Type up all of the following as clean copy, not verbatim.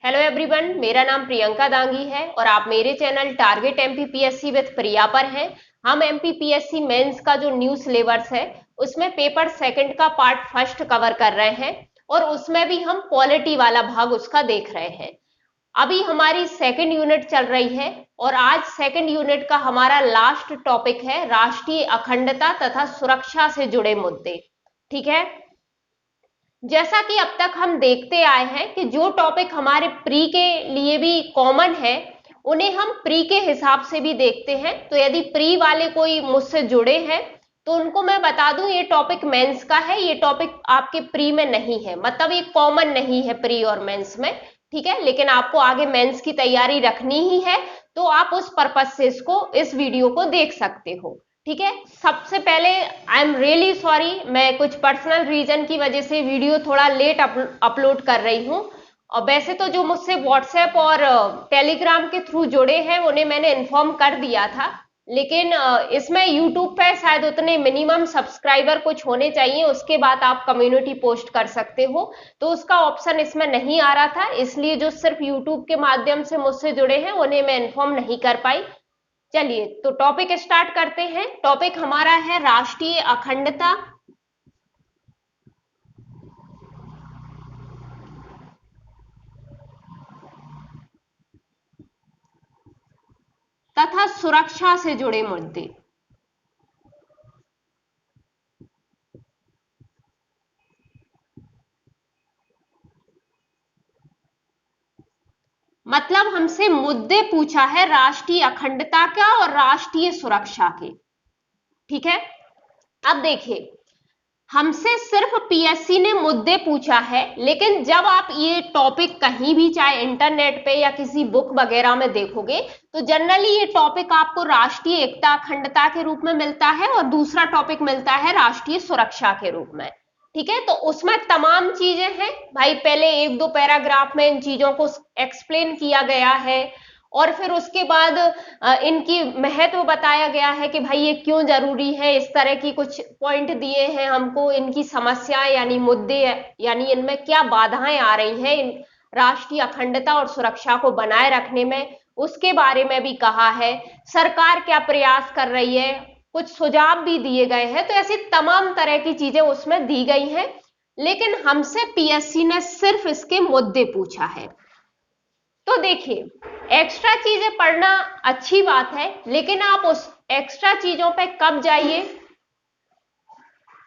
Hello everyone, मेरा नाम प्रियंका दांगी है और आप मेरे चैनल टारगेट एमपीपीएससी विद प्रिया पर हैं। हम एमपीपीएससी मेंस का जो न्यू सिलेबस है उसमें पेपर सेकंड का पार्ट फर्स्ट कवर कर रहे हैं और उसमें भी हम पॉलिटी वाला भाग उसका देख रहे हैं। अभी हमारी सेकंड यूनिट चल रही है और आज सेकंड यूनिट का हमारा लास्ट टॉपिक है राष्ट्रीय अखंडता तथा सुरक्षा से जुड़े मुद्दे। ठीक है, जैसा कि अब तक हम देखते आए हैं कि जो टॉपिक हमारे प्री के लिए भी कॉमन है उन्हें हम प्री के हिसाब से भी देखते हैं। तो यदि प्री वाले कोई मुझसे जुड़े हैं तो उनको मैं बता दूं ये टॉपिक मेंस का है, ये टॉपिक आपके प्री में नहीं है, मतलब ये कॉमन नहीं है प्री और मेंस में। ठीक है, लेकिन आपको आगे मेंस की तैयारी रखनी ही है तो आप उस पर्पज से इस वीडियो को देख सकते हो। ठीक है, सबसे पहले आई एम रियली सॉरी, मैं कुछ पर्सनल रीजन की वजह से वीडियो थोड़ा लेट अपलोड कर रही हूँ। और वैसे तो जो मुझसे व्हाट्सएप और टेलीग्राम के थ्रू जुड़े हैं उन्हें मैंने इन्फॉर्म कर दिया था, लेकिन इसमें यूट्यूब पे शायद उतने मिनिमम सब्सक्राइबर कुछ होने चाहिए, उसके बाद आप कम्युनिटी पोस्ट कर सकते हो, तो उसका ऑप्शन इसमें नहीं आ रहा था, इसलिए जो सिर्फ यूट्यूब के माध्यम से मुझसे जुड़े हैं उन्हें मैं इन्फॉर्म नहीं कर पाई। चलिए तो टॉपिक स्टार्ट करते हैं। टॉपिक हमारा है राष्ट्रीय अखंडता तथा सुरक्षा से जुड़े मुद्दे। मतलब हमसे मुद्दे पूछा है राष्ट्रीय अखंडता का और राष्ट्रीय सुरक्षा के। ठीक है, अब देखिए हमसे सिर्फ पीएससी ने मुद्दे पूछा है, लेकिन जब आप ये टॉपिक कहीं भी चाहे इंटरनेट पे या किसी बुक वगैरह में देखोगे तो जनरली ये टॉपिक आपको राष्ट्रीय एकता अखंडता के रूप में मिलता है और दूसरा टॉपिक मिलता है राष्ट्रीय सुरक्षा के रूप में। ठीक है, तो उसमें तमाम चीजें हैं भाई, पहले एक दो पैराग्राफ में इन चीजों को एक्सप्लेन किया गया है और फिर उसके बाद इनकी महत्व बताया गया है कि भाई ये क्यों जरूरी है, इस तरह की कुछ पॉइंट दिए हैं हमको, इनकी समस्याएं यानी मुद्दे यानी इनमें क्या बाधाएं आ रही हैं इन राष्ट्रीय अखंडता और सुरक्षा को बनाए रखने में, उसके बारे में भी कहा है। सरकार क्या प्रयास कर रही है, कुछ सुझाव भी दिए गए हैं, तो ऐसी तमाम तरह की चीजें उसमें दी गई हैं, लेकिन हमसे पीएससी ने सिर्फ इसके मुद्दे पूछा है। तो देखिए एक्स्ट्रा चीजें पढ़ना अच्छी बात है, लेकिन आप उस एक्स्ट्रा चीजों पे कब जाइए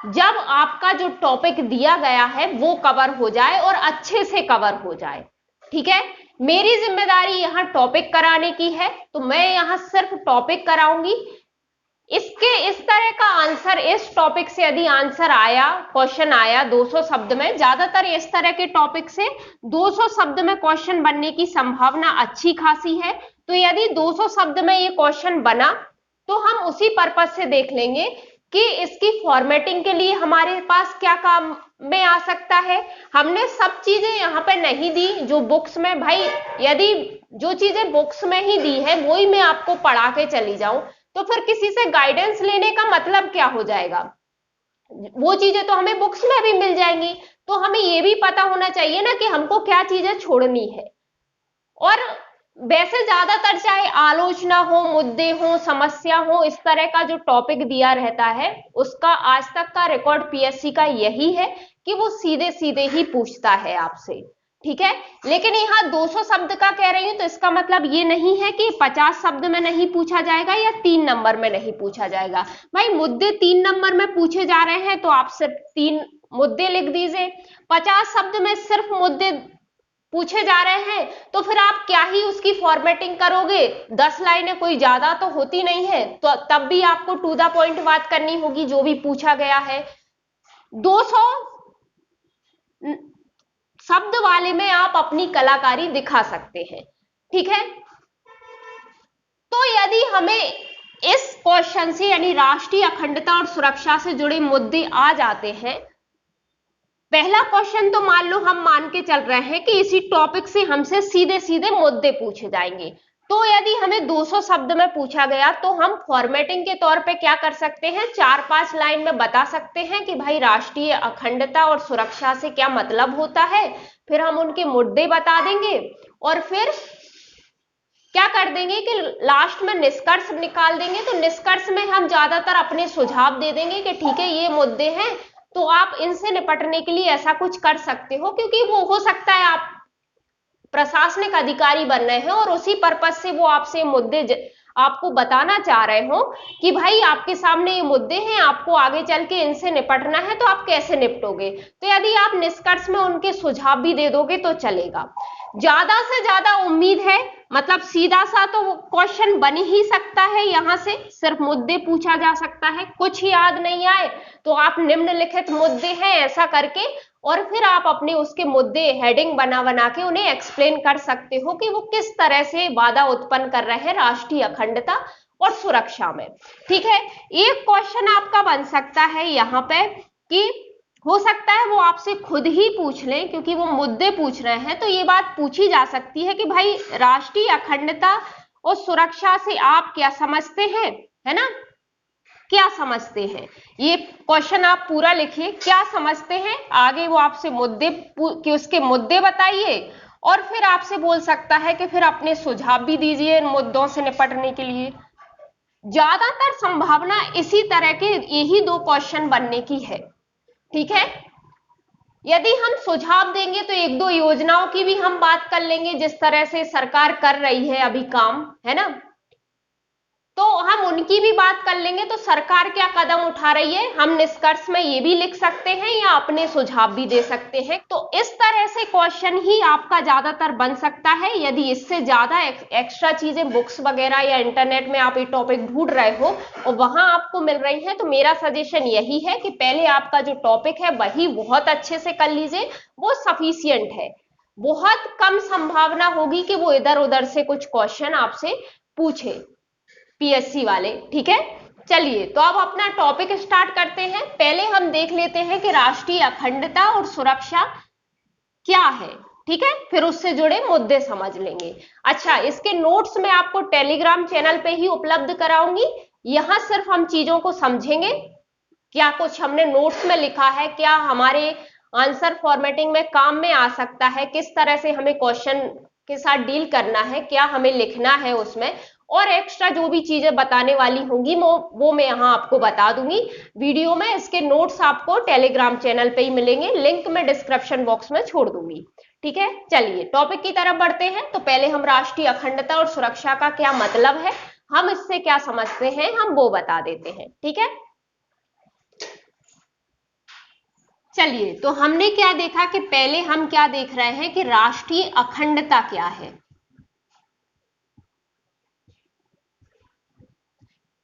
जब आपका जो टॉपिक दिया गया है वो कवर हो जाए और अच्छे से कवर हो जाए। ठीक है, मेरी जिम्मेदारी यहां टॉपिक कराने की है तो मैं यहां सिर्फ टॉपिक कराऊंगी। इसके इस तरह का आंसर, इस टॉपिक से यदि आंसर आया, क्वेश्चन आया 200 शब्द में, ज्यादातर इस तरह के टॉपिक से 200 शब्द में क्वेश्चन बनने की संभावना अच्छी खासी है। तो यदि 200 शब्द में ये क्वेश्चन बना तो हम उसी पर्पज से देख लेंगे कि इसकी फॉर्मेटिंग के लिए हमारे पास क्या काम में आ सकता है। हमने सब चीजें यहाँ पे नहीं दी जो बुक्स में, भाई यदि जो चीजें बुक्स में ही दी है वही मैं आपको पढ़ा के चली जाऊं तो फिर किसी से गाइडेंस लेने का मतलब क्या हो जाएगा। वो चीजें तो हमें बुक्स में भी मिल जाएंगी, तो हमें ये भी पता होना चाहिए ना कि हमको क्या चीजें छोड़नी है। और वैसे ज्यादातर चाहे आलोचना हो, मुद्दे हो, समस्या हो, इस तरह का जो टॉपिक दिया रहता है उसका आज तक का रिकॉर्ड पीएससी का यही है कि वो सीधे सीधे ही पूछता है आपसे। ठीक है, लेकिन यहाँ 200 शब्द का कह रही हूं तो इसका मतलब ये नहीं है कि 50 शब्द में नहीं पूछा जाएगा या 3 नंबर में नहीं पूछा जाएगा। भाई मुद्दे 3 नंबर में पूछे जा रहे हैं तो आप सिर्फ 3 मुद्दे लिख दीजिए। 50 शब्द में सिर्फ मुद्दे पूछे जा रहे हैं तो फिर आप क्या ही उसकी फॉर्मेटिंग करोगे, 10 लाइनें कोई ज्यादा तो होती नहीं है, तो तब भी आपको टू द पॉइंट बात करनी होगी जो भी पूछा गया है। 200 शब्द वाले में आप अपनी कलाकारी दिखा सकते हैं। ठीक है, तो यदि हमें इस क्वेश्चन से यानी राष्ट्रीय अखंडता और सुरक्षा से जुड़े मुद्दे आ जाते हैं, पहला क्वेश्चन तो मान लो हम मान के चल रहे हैं कि इसी टॉपिक से हमसे सीधे सीधे मुद्दे पूछे जाएंगे, तो यदि हमें 200 शब्द में पूछा गया तो हम फॉर्मेटिंग के तौर पे क्या कर सकते हैं, 4-5 लाइन में बता सकते हैं कि भाई राष्ट्रीय अखंडता और सुरक्षा से क्या मतलब होता है, फिर हम उनके मुद्दे बता देंगे और फिर क्या कर देंगे कि लास्ट में निष्कर्ष निकाल देंगे। तो निष्कर्ष में हम ज्यादातर अपने सुझाव दे देंगे कि ठीक है ये मुद्दे हैं, तो आप इनसे निपटने के लिए ऐसा कुछ कर सकते हो, क्योंकि वो हो सकता है आप प्रशासनिक अधिकारी बन रहे हैं और उसी पर्पज से वो आपसे मुद्दे आपको बताना चाह रहे हो कि भाई आपके सामने ये मुद्दे हैं, आपको आगे चल के इनसे निपटना है, तो आप कैसे निपटोगे। तो यदि आप निष्कर्ष में उनके सुझाव भी दे दोगे तो चलेगा। ज्यादा से ज्यादा उम्मीद है, मतलब सीधा सा तो क्वेश्चन बन ही सकता है, यहां से सिर्फ मुद्दे पूछा जा सकता है। कुछ याद नहीं आए तो आप निम्नलिखित मुद्दे हैं ऐसा करके, और फिर आप अपने उसके मुद्दे हेडिंग बना बना के उन्हें एक्सप्लेन कर सकते हो कि वो किस तरह से बाधा उत्पन्न कर रहे हैं राष्ट्रीय अखंडता और सुरक्षा में। ठीक है, एक क्वेश्चन आपका बन सकता है यहाँ पे कि हो सकता है वो आपसे खुद ही पूछ लें, क्योंकि वो मुद्दे पूछ रहे हैं, तो ये बात पूछी जा सकती है कि भाई राष्ट्रीय अखंडता और सुरक्षा से आप क्या समझते हैं, है ना, क्या समझते हैं। ये क्वेश्चन आप पूरा लिखिए, क्या समझते हैं। आगे वो आपसे मुद्दे कि उसके मुद्दे बताइए, और फिर आपसे बोल सकता है कि फिर अपने सुझाव भी दीजिए इन मुद्दों से निपटने के लिए। ज्यादातर संभावना इसी तरह के यही दो क्वेश्चन बनने की है। ठीक है, यदि हम सुझाव देंगे तो एक दो योजनाओं की भी हम बात कर लेंगे, जिस तरह से सरकार कर रही है अभी काम, है ना, तो हम उनकी भी बात कर लेंगे। तो सरकार क्या कदम उठा रही है हम निष्कर्ष में ये भी लिख सकते हैं या अपने सुझाव भी दे सकते हैं। तो इस तरह से क्वेश्चन ही आपका ज्यादातर बन सकता है। यदि इससे ज्यादा एक्स्ट्रा चीजें बुक्स वगैरह या इंटरनेट में आप ये टॉपिक ढूंढ रहे हो और वहां आपको मिल रही है, तो मेरा सजेशन यही है कि पहले आपका जो टॉपिक है वही बहुत अच्छे से कर लीजिए, वो सफिशियंट है। बहुत कम संभावना होगी कि वो इधर उधर से कुछ क्वेश्चन आपसे पूछे पीएससी वाले। ठीक है, चलिए तो अब अपना टॉपिक स्टार्ट करते हैं। पहले हम देख लेते हैं कि राष्ट्रीय अखंडता और सुरक्षा क्या है। ठीक है, फिर उससे जुड़े मुद्दे समझ लेंगे। अच्छा, इसके नोट्स मैं आपको टेलीग्राम चैनल पे ही उपलब्ध कराऊंगी। यहां सिर्फ हम चीजों को समझेंगे, क्या कुछ हमने नोट्स में लिखा है, क्या हमारे आंसर फॉर्मेटिंग में काम में आ सकता है, किस तरह से हमें क्वेश्चन के साथ डील करना है, क्या हमें लिखना है उसमें, और एक्स्ट्रा जो भी चीजें बताने वाली होंगी वो मैं यहाँ आपको बता दूंगी वीडियो में। इसके नोट्स आपको टेलीग्राम चैनल पे ही मिलेंगे, लिंक मैं डिस्क्रिप्शन बॉक्स में छोड़ दूंगी। ठीक है, चलिए टॉपिक की तरफ बढ़ते हैं। तो पहले हम राष्ट्रीय अखंडता और सुरक्षा का क्या मतलब है, हम इससे क्या समझते हैं, हम वो बता देते हैं। ठीक है, चलिए तो हमने क्या देखा कि पहले हम क्या देख रहे हैं कि राष्ट्रीय अखंडता क्या है।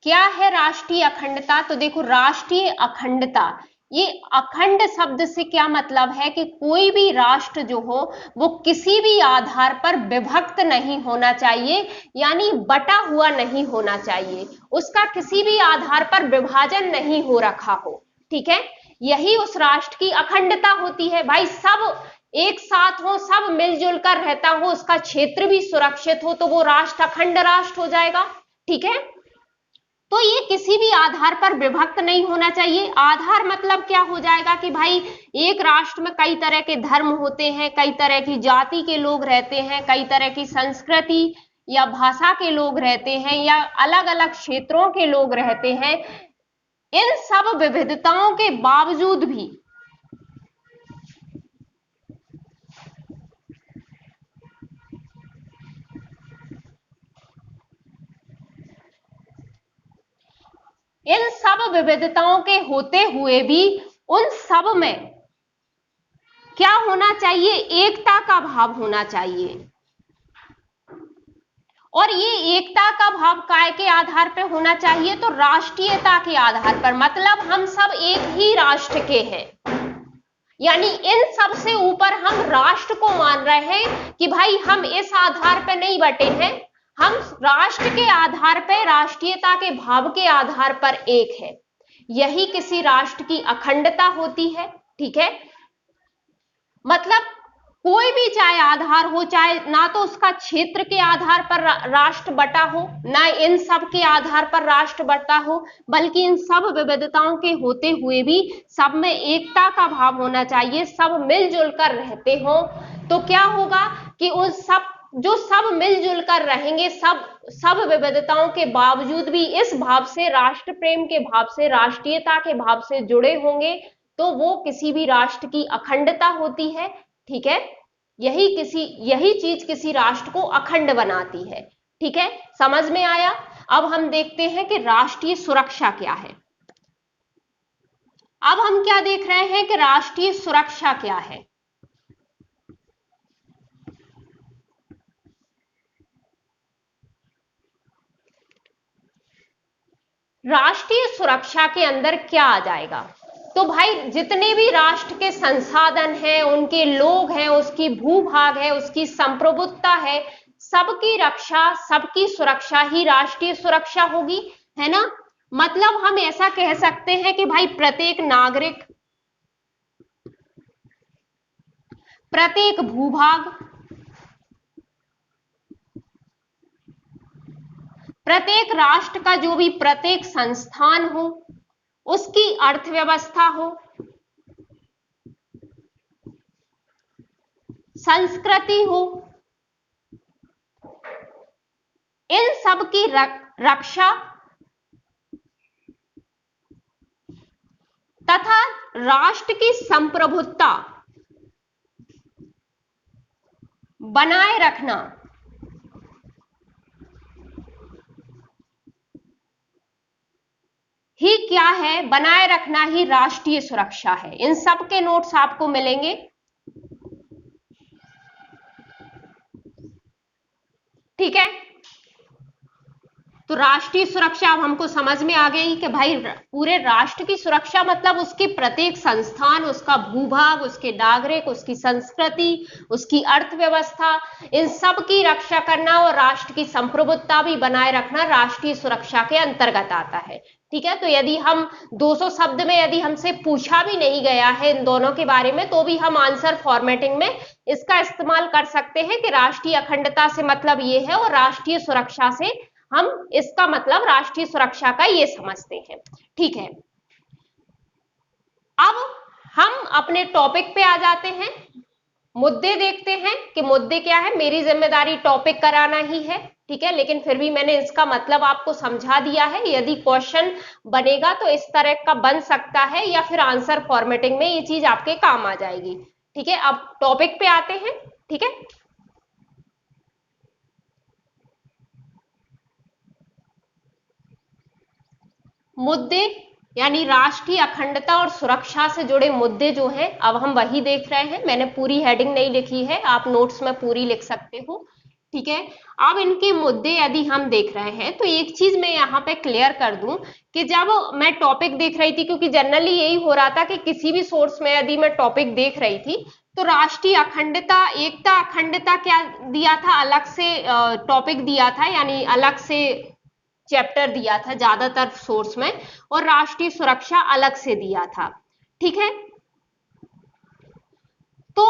क्या है राष्ट्रीय अखंडता। तो देखो, राष्ट्रीय अखंडता, ये अखंड शब्द से क्या मतलब है कि कोई भी राष्ट्र जो हो वो किसी भी आधार पर विभक्त नहीं होना चाहिए, यानी बटा हुआ नहीं होना चाहिए, उसका किसी भी आधार पर विभाजन नहीं हो रखा हो। ठीक है, यही उस राष्ट्र की अखंडता होती है। भाई सब एक साथ हो, सब मिलजुल कर रहता हो, उसका क्षेत्र भी सुरक्षित हो, तो वो राष्ट्र अखंड राष्ट्र हो जाएगा। ठीक है, तो ये किसी भी आधार पर विभक्त नहीं होना चाहिए। आधार मतलब क्या हो जाएगा कि भाई एक राष्ट्र में कई तरह के धर्म होते हैं, कई तरह की जाति के लोग रहते हैं, कई तरह की संस्कृति या भाषा के लोग रहते हैं, या अलग अलग क्षेत्रों के लोग रहते हैं। इन सब विविधताओं के बावजूद भी इन सब विविधताओं के होते हुए भी उन सब में क्या होना चाहिए, एकता का भाव होना चाहिए। और ये एकता का भाव काय के आधार पर होना चाहिए, तो राष्ट्रीयता के आधार पर, मतलब हम सब एक ही राष्ट्र के हैं, यानी इन सब से ऊपर हम राष्ट्र को मान रहे हैं कि भाई हम इस आधार पर नहीं बटे हैं, हम राष्ट्र के आधार पर, राष्ट्रीयता के भाव के आधार पर एक है। यही किसी राष्ट्र की अखंडता होती है। ठीक है, मतलब कोई भी चाहे आधार हो, चाहे ना तो उसका क्षेत्र के आधार पर राष्ट्र बटा हो, ना इन सब के आधार पर राष्ट्र बटा हो, बल्कि इन सब विविधताओं के होते हुए भी सब में एकता का भाव होना चाहिए, सब मिलजुल कर रहते हो। तो क्या होगा कि उस सब जो सब मिलजुल कर रहेंगे, सब विविधताओं के बावजूद भी इस भाव से, राष्ट्र प्रेम के भाव से, राष्ट्रीयता के भाव से जुड़े होंगे, तो वो किसी भी राष्ट्र की अखंडता होती है। ठीक है, यही चीज किसी राष्ट्र को अखंड बनाती है। ठीक है, समझ में आया। अब हम देखते हैं कि राष्ट्रीय सुरक्षा क्या है। अब हम क्या देख रहे हैं कि राष्ट्रीय सुरक्षा क्या है। राष्ट्रीय सुरक्षा के अंदर क्या आ जाएगा, तो भाई जितने भी राष्ट्र के संसाधन हैं, उनके लोग हैं, उसकी भूभाग है, उसकी संप्रभुता है, सबकी रक्षा, सबकी सुरक्षा ही राष्ट्रीय सुरक्षा होगी, है ना। मतलब हम ऐसा कह सकते हैं कि भाई प्रत्येक नागरिक, प्रत्येक भूभाग, प्रत्येक राष्ट्र का जो भी प्रत्येक संस्थान हो, उसकी अर्थव्यवस्था हो, संस्कृति हो, इन सब की रक्षा तथा राष्ट्र की संप्रभुता बनाए रखना ही क्या है, बनाए रखना ही राष्ट्रीय सुरक्षा है। इन सब के नोट्स आपको मिलेंगे। ठीक है, तो राष्ट्रीय सुरक्षा अब हमको समझ में आ गई कि भाई पूरे राष्ट्र की सुरक्षा मतलब उसके प्रत्येक संस्थान, उसका भूभाग, उसके नागरिक, उसकी संस्कृति, उसकी अर्थव्यवस्था, इन सब की रक्षा करना और राष्ट्र की संप्रभुता भी बनाए रखना राष्ट्रीय सुरक्षा के अंतर्गत आता है। ठीक है, तो यदि हम 200 शब्द में यदि हमसे पूछा भी नहीं गया है इन दोनों के बारे में, तो भी हम आंसर फॉर्मेटिंग में इसका इस्तेमाल कर सकते हैं कि राष्ट्रीय अखंडता से मतलब ये है और राष्ट्रीय सुरक्षा से हम इसका मतलब राष्ट्रीय सुरक्षा का ये समझते हैं। ठीक है, अब हम अपने टॉपिक पे आ जाते हैं, मुद्दे देखते हैं कि मुद्दे क्या है। मेरी जिम्मेदारी टॉपिक कराना ही है, ठीक है, लेकिन फिर भी मैंने इसका मतलब आपको समझा दिया है। यदि क्वेश्चन बनेगा तो इस तरह का बन सकता है या फिर आंसर फॉर्मेटिंग में ये चीज आपके काम आ जाएगी। ठीक है, अब टॉपिक पे आते हैं। ठीक है, मुद्दे यानी राष्ट्रीय अखंडता और सुरक्षा से जुड़े मुद्दे जो हैं, अब हम वही देख रहे हैं। मैंने पूरी हेडिंग नहीं लिखी है, आप नोट्स में पूरी लिख सकते हो। ठीक है, अब इनके मुद्दे यदि हम देख रहे हैं तो एक चीज मैं यहाँ पे क्लियर कर दूं कि जब मैं टॉपिक देख रही थी, क्योंकि जनरली यही हो रहा था कि किसी भी सोर्स में यदि मैं टॉपिक देख रही थी तो राष्ट्रीय अखंडता, एकता, अखंडता क्या दिया था, अलग से टॉपिक दिया था, यानी अलग से चैप्टर दिया था ज्यादातर सोर्स में, और राष्ट्रीय सुरक्षा अलग से दिया था। ठीक है, तो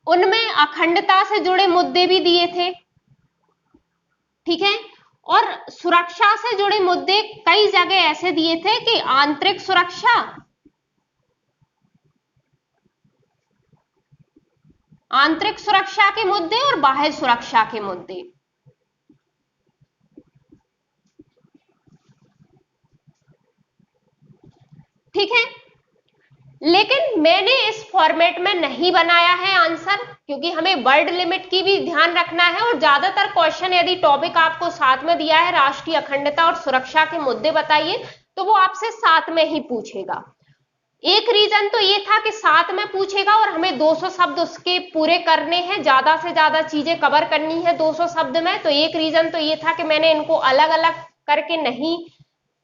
उनमें अखंडता से जुड़े मुद्दे भी दिए थे। ठीक है, और सुरक्षा से जुड़े मुद्दे कई जगह ऐसे दिए थे कि आंतरिक सुरक्षा, आंतरिक सुरक्षा के मुद्दे और बाह्य सुरक्षा के मुद्दे। ठीक है, लेकिन मैंने इस फॉर्मेट में नहीं बनाया है आंसर, क्योंकि हमें वर्ड लिमिट की भी ध्यान रखना है। और ज्यादातर क्वेश्चन यदि टॉपिक आपको साथ में दिया है राष्ट्रीय अखंडता और सुरक्षा के मुद्दे बताइए, तो वो आपसे साथ में ही पूछेगा। एक रीजन तो ये था कि साथ में पूछेगा और हमें 200 शब्द उसके पूरे करने हैं, ज्यादा से ज्यादा चीजें कवर करनी है 200 शब्द में। तो एक रीजन तो ये था कि मैंने इनको अलग अलग करके नहीं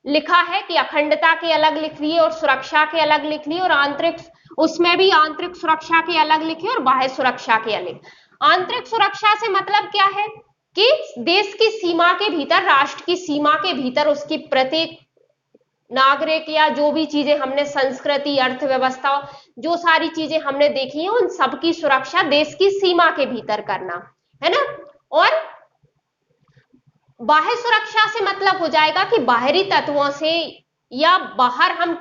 लिखा है कि अखंडता के अलग लिख लिए और सुरक्षा के अलग लिख लिए, और आंतरिक, उसमें भी आंतरिक सुरक्षा के अलग लिखे और बाह्य सुरक्षा के अलग। आंतरिक सुरक्षा से मतलब क्या है कि देश की सीमा के भीतर, राष्ट्र की सीमा के भीतर उसकी प्रत्येक नागरिक या जो भी चीजें हमने, संस्कृति, अर्थव्यवस्था, जो सारी चीजें हमने देखी हैं, उन सबकी सुरक्षा देश की सीमा के भीतर करना, है ना। और बाह्य सुरक्षा से मतलब हो जाएगा कि बाहरी तत्वों से या बाहर हम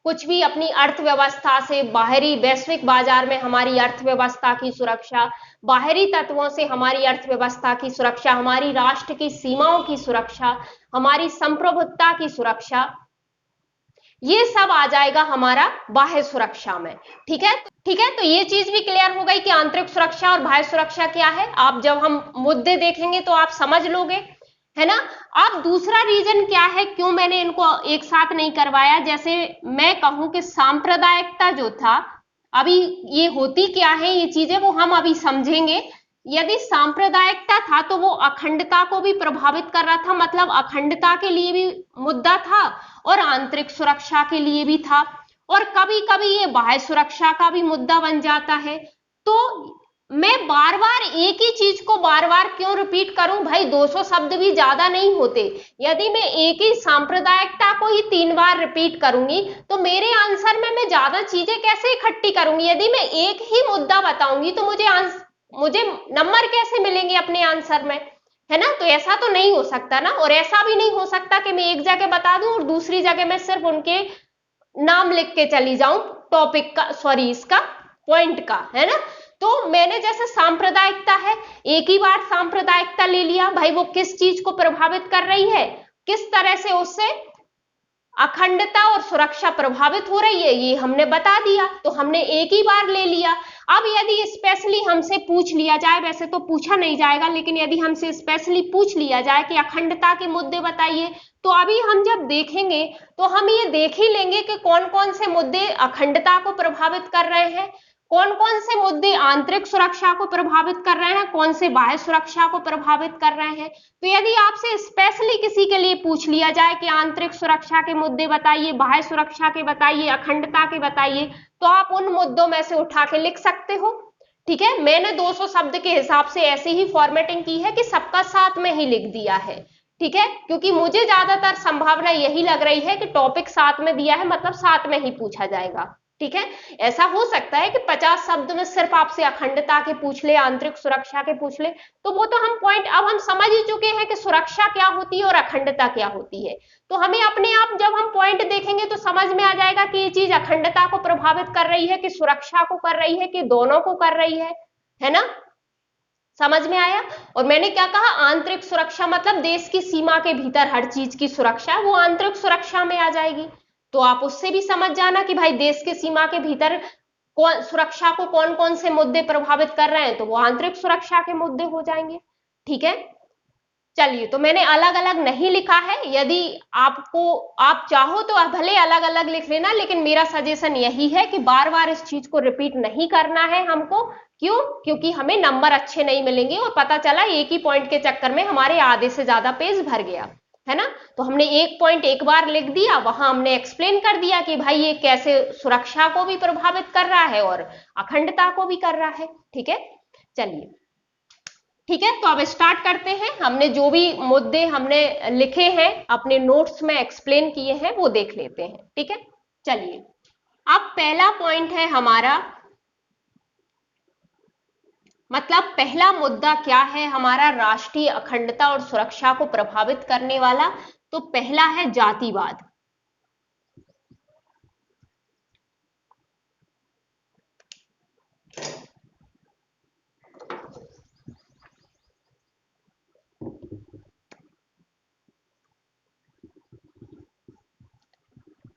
कुछ भी अपनी अर्थव्यवस्था से, बाहरी वैश्विक बाजार में हमारी अर्थव्यवस्था की सुरक्षा, बाहरी तत्वों से हमारी अर्थव्यवस्था की सुरक्षा, हमारी राष्ट्र की सीमाओं की सुरक्षा, हमारी संप्रभुता की सुरक्षा, ये सब आ जाएगा हमारा बाह्य सुरक्षा में। ठीक है, ठीक है। तो ये चीज भी क्लियर हो गई कि आंतरिक सुरक्षा और बाह्य सुरक्षा क्या है। आप जब हम मुद्दे देखेंगे तो आप समझ लोगे, है ना। अब दूसरा रीजन क्या है क्यों मैंने इनको एक साथ नहीं करवाया, जैसे मैं कहूं कि सांप्रदायिकता जो था, अभी ये होती क्या है ये चीजें वो हम अभी समझेंगे। यदि सांप्रदायिकता था तो वो अखंडता को भी प्रभावित कर रहा था, मतलब अखंडता के लिए भी मुद्दा था और आंतरिक सुरक्षा के लिए भी था, और कभी कभी ये बाह्य सुरक्षा का भी मुद्दा बन जाता है। तो मैं बार बार एक ही चीज को बार बार क्यों रिपीट करूं भाई, 200 शब्द भी ज्यादा नहीं होते। यदि मैं एक ही सांप्रदायिकता को ही 3 बार रिपीट करूंगी तो मेरे आंसर में मैं ज्यादा चीजें कैसे इकट्ठी करूंगी। यदि मैं एक ही मुद्दा बताऊंगी तो मुझे नंबर कैसे मिलेंगे अपने आंसर में, है ना। तो ऐसा तो नहीं हो सकता ना, और ऐसा भी नहीं हो सकता कि मैं एक जगह बता दूं और दूसरी जगह मैं सिर्फ उनके नाम लिख के चली जाऊं, टॉपिक का, सॉरी इसका पॉइंट का, है ना। तो मैंने जैसे सांप्रदायिकता है, एक ही बार सांप्रदायिकता ले लिया भाई, वो किस चीज को प्रभावित कर रही है, किस तरह से उससे अखंडता और सुरक्षा प्रभावित हो रही है, ये हमने बता दिया, तो हमने एक ही बार ले लिया। अब यदि स्पेशली हमसे पूछ लिया जाए, वैसे तो पूछा नहीं जाएगा, लेकिन यदि हमसे स्पेशली पूछ लिया जाए कि अखंडता के मुद्दे बताइए, तो अभी हम जब देखेंगे तो हम ये देख ही लेंगे कि कौन कौन से मुद्दे अखंडता को प्रभावित कर रहे हैं, कौन कौन से मुद्दे आंतरिक सुरक्षा को प्रभावित कर रहे हैं, कौन से बाह्य सुरक्षा को प्रभावित कर रहे हैं। तो यदि आपसे स्पेशली किसी के लिए पूछ लिया जाए कि आंतरिक सुरक्षा के मुद्दे बताइए, बाह्य सुरक्षा के बताइए, अखंडता के बताइए, तो आप उन मुद्दों में से उठा के लिख सकते हो। ठीक है, मैंने 200 शब्द के हिसाब से ऐसी ही फॉर्मेटिंग की है कि सबका साथ में ही लिख दिया है। ठीक है, क्योंकि मुझे ज्यादातर संभावना यही लग रही है कि टॉपिक साथ में दिया है, मतलब साथ में ही पूछा जाएगा। ठीक है, ऐसा हो सकता है कि 50 शब्द में सिर्फ आपसे अखंडता के पूछ ले, आंतरिक सुरक्षा के पूछ ले, तो वो तो हम पॉइंट अब हम समझ ही चुके हैं कि सुरक्षा क्या होती है और अखंडता क्या होती है। तो हमें अपने आप जब हम पॉइंट देखेंगे तो समझ में आ जाएगा कि ये चीज अखंडता को प्रभावित कर रही है कि सुरक्षा को कर रही है कि दोनों को कर रही है ना। समझ में आया। और मैंने क्या कहा, आंतरिक सुरक्षा मतलब देश की सीमा के भीतर हर चीज की सुरक्षा, वो आंतरिक सुरक्षा में आ जाएगी। तो आप उससे भी समझ जाना कि भाई देश के सीमा के भीतर कौन सुरक्षा को कौन कौन से मुद्दे प्रभावित कर रहे हैं, तो वो आंतरिक सुरक्षा के मुद्दे हो जाएंगे। ठीक है, चलिए, तो मैंने अलग अलग नहीं लिखा है, यदि आप चाहो तो आप भले अलग अलग लिख लेना, लेकिन मेरा सजेशन यही है कि बार बार इस चीज को रिपीट नहीं करना है हमको। क्यों? क्योंकि हमें नंबर अच्छे नहीं मिलेंगे और पता चला एक ही पॉइंट के चक्कर में हमारे आधे से ज्यादा पेज भर गया, है ना। तो हमने एक पॉइंट एक बार लिख दिया, वहां हमने एक्सप्लेन कर दिया कि भाई ये कैसे सुरक्षा को भी प्रभावित कर रहा है और अखंडता को भी कर रहा है। ठीक है, चलिए, ठीक है, तो अब स्टार्ट करते हैं। हमने जो भी मुद्दे हमने लिखे हैं अपने नोट्स में एक्सप्लेन किए हैं वो देख लेते हैं। ठीक है, चलिए, अब पहला पॉइंट है हमारा, मतलब पहला मुद्दा क्या है हमारा, राष्ट्रीय अखंडता और सुरक्षा को प्रभावित करने वाला। तो पहला है जातिवाद।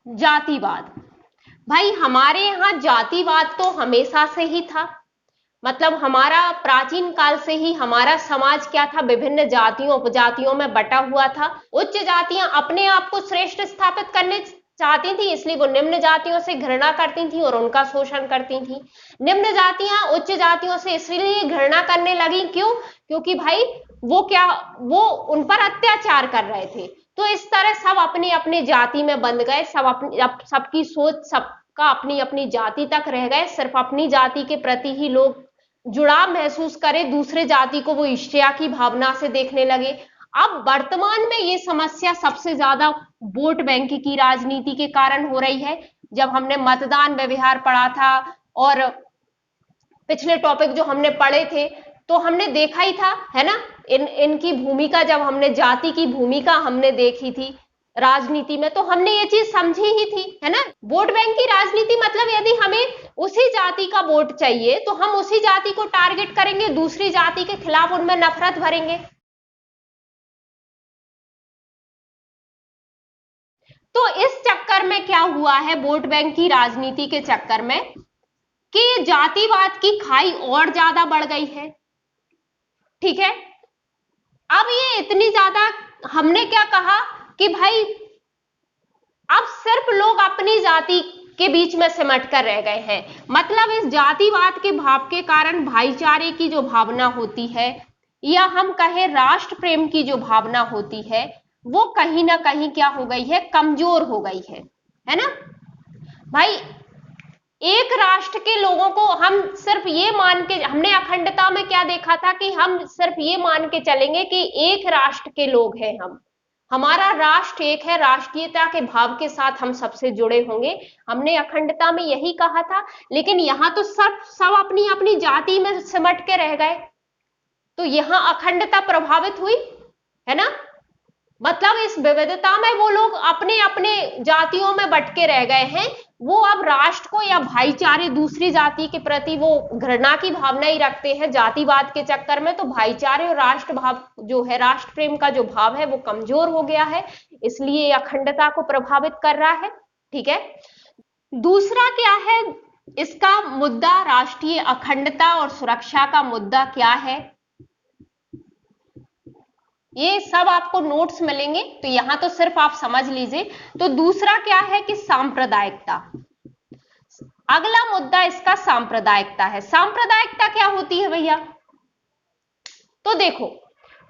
जातिवाद, भाई हमारे यहाँ जातिवाद तो हमेशा से ही था, मतलब हमारा प्राचीन काल से ही हमारा समाज क्या था, विभिन्न जातियों उपजातियों में बटा हुआ था। उच्च जातियां अपने आप को श्रेष्ठ स्थापित करने चाहती थी, इसलिए वो निम्न जातियों से घृणा करती थी और उनका शोषण करती थी। निम्न जातियां उच्च जातियों से इसलिए घृणा करने लगी, क्यों? क्योंकि भाई वो उन पर अत्याचार कर रहे थे। तो इस तरह सब अपने अपने जाति में बंध गए, सबकी सोच सबका अपनी अपनी जाति तक रह गए, सिर्फ अपनी जाति के प्रति ही लोग जुड़ाव महसूस करे, दूसरे जाति को वो ईर्ष्या की भावना से देखने लगे। अब वर्तमान में ये समस्या सबसे ज्यादा वोट बैंक की राजनीति के कारण हो रही है। जब हमने मतदान व्यवहार पढ़ा था और पिछले टॉपिक जो हमने पढ़े थे, तो हमने देखा ही था, है ना, इनकी भूमिका, जब हमने जाति की भूमिका हमने देखी थी, राजनीति में, तो हमने ये चीज समझी ही थी, है ना। वोट बैंक की राजनीति मतलब यदि हमें उसी जाति का वोट चाहिए तो हम उसी जाति को टारगेट करेंगे, दूसरी जाति के खिलाफ उनमें नफरत भरेंगे। तो इस चक्कर में क्या हुआ है, वोट बैंक की राजनीति के चक्कर में, कि जातिवाद की खाई और ज्यादा बढ़ गई है। ठीक है, अब ये इतनी ज्यादा, हमने क्या कहा कि भाई अब सिर्फ लोग अपनी जाति के बीच में सिमट कर रह गए हैं। मतलब इस जातिवाद के भाव के कारण भाईचारे की जो भावना होती है, या हम कहें राष्ट्र प्रेम की जो भावना होती है, वो कहीं ना कहीं क्या हो गई है, कमजोर हो गई है ना भाई। एक राष्ट्र के लोगों को हम सिर्फ ये मान के, हमने अखंडता में क्या देखा था कि हम सिर्फ ये मान के चलेंगे कि एक राष्ट्र के लोग हैं हम, हमारा राष्ट्र एक है, राष्ट्रीयता के भाव के साथ हम सबसे जुड़े होंगे। हमने अखंडता में यही कहा था, लेकिन यहां तो सब अपनी अपनी जाति में सिमट के रह गए, तो यहां अखंडता प्रभावित हुई, है ना। मतलब इस विविधता में वो लोग अपने अपने जातियों में बटके रह गए हैं, वो अब राष्ट्र को या भाईचारे, दूसरी जाति के प्रति वो घृणा की भावना ही रखते हैं जातिवाद के चक्कर में। तो भाईचारे और राष्ट्र भाव जो है, राष्ट्र प्रेम का जो भाव है वो कमजोर हो गया है, इसलिए अखंडता को प्रभावित कर रहा है। ठीक है, दूसरा क्या है इसका मुद्दा, राष्ट्रीय अखंडता और सुरक्षा का मुद्दा क्या है, ये सब आपको नोट्स मिलेंगे, तो यहां तो सिर्फ आप समझ लीजिए। तो दूसरा क्या है कि सांप्रदायिकता, अगला मुद्दा इसका सांप्रदायिकता है। सांप्रदायिकता क्या होती है भैया, तो देखो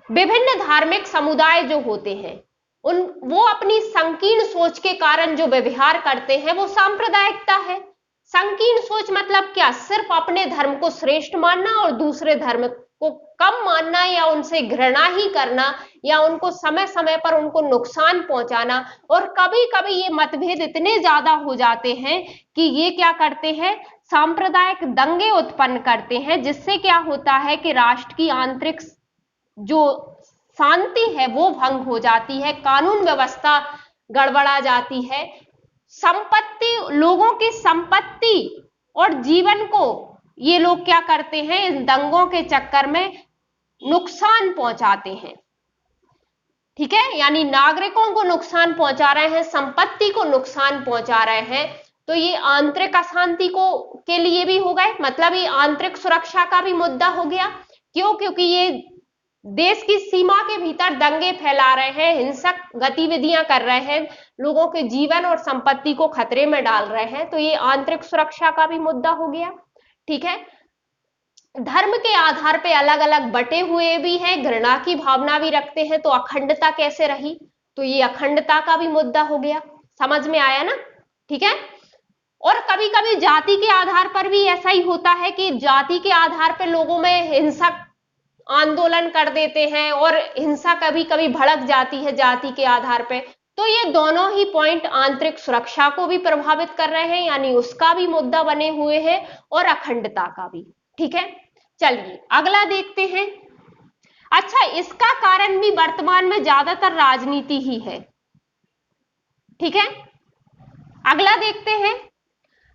विभिन्न धार्मिक समुदाय जो होते हैं वो अपनी संकीर्ण सोच के कारण जो व्यवहार करते हैं वो सांप्रदायिकता है। संकीर्ण सोच मतलब क्या, सिर्फ अपने धर्म को श्रेष्ठ मानना और दूसरे धर्म को कम मानना, या उनसे घृणा ही करना, या उनको समय समय पर उनको नुकसान पहुंचाना। और कभी कभी ये मतभेद इतने ज्यादा हो जाते हैं कि ये क्या करते हैं, सांप्रदायिक दंगे उत्पन्न करते हैं, जिससे क्या होता है कि राष्ट्र की आंतरिक जो शांति है वो भंग हो जाती है, कानून व्यवस्था गड़बड़ा जाती है, संपत्ति, लोगों की संपत्ति और जीवन को ये लोग क्या करते हैं, इन दंगों के चक्कर में नुकसान पहुंचाते हैं। ठीक है, यानी नागरिकों को नुकसान पहुंचा रहे हैं, संपत्ति को नुकसान पहुंचा रहे हैं। तो ये आंतरिक अशांति को के लिए भी हो गए, मतलब ये आंतरिक सुरक्षा का भी मुद्दा हो गया। क्यों, क्योंकि ये देश की सीमा के भीतर दंगे फैला रहे हैं, हिंसक गतिविधियां कर रहे हैं, लोगों के जीवन और संपत्ति को खतरे में डाल रहे हैं, तो ये आंतरिक सुरक्षा का भी मुद्दा हो गया। ठीक है, धर्म के आधार पे अलग अलग बटे हुए भी हैं, घृणा की भावना भी रखते हैं, तो अखंडता कैसे रही, तो ये अखंडता का भी मुद्दा हो गया। समझ में आया ना। ठीक है, और कभी कभी जाति के आधार पर भी ऐसा ही होता है कि जाति के आधार पर लोगों में हिंसक आंदोलन कर देते हैं, और हिंसा कभी कभी भड़क जाती है जाति के आधार पर। तो ये दोनों ही पॉइंट आंतरिक सुरक्षा को भी प्रभावित कर रहे हैं, यानी उसका भी मुद्दा बने हुए हैं, और अखंडता का भी। ठीक है, चलिए अगला देखते हैं। अच्छा, इसका कारण भी वर्तमान में ज्यादातर राजनीति ही है। ठीक है, अगला देखते हैं।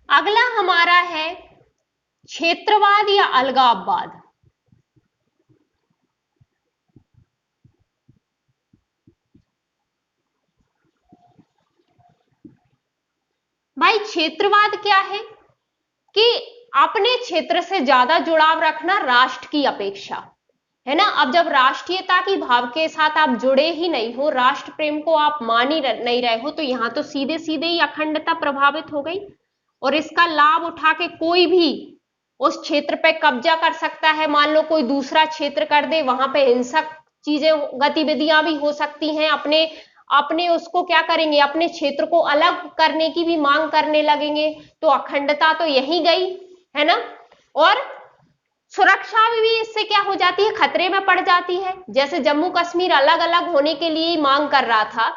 अगला हमारा है क्षेत्रवाद या अलगाववाद। भाई क्षेत्रवाद क्या है कि अपने क्षेत्र से ज्यादा जुड़ाव रखना राष्ट्र की अपेक्षा, है ना। अब जब राष्ट्रीयता की भाव के साथ आप जुड़े ही नहीं हो, राष्ट्र प्रेम को आप मान ही नहीं रहे हो, तो यहां तो सीधे सीधे ही अखंडता प्रभावित हो गई, और इसका लाभ उठा के कोई भी उस क्षेत्र पे कब्जा कर सकता है। मान लो कोई दूसरा क्षेत्र कर दे, वहां पे हिंसक चीजें, गतिविधियां भी हो सकती हैं, अपने अपने उसको क्या करेंगे, अपने क्षेत्र को अलग करने की भी मांग करने लगेंगे, तो अखंडता तो यही गई, है ना। और सुरक्षा भी इससे क्या हो जाती है, खतरे में पड़ जाती है। जैसे जम्मू कश्मीर अलग अलग होने के लिए मांग कर रहा था,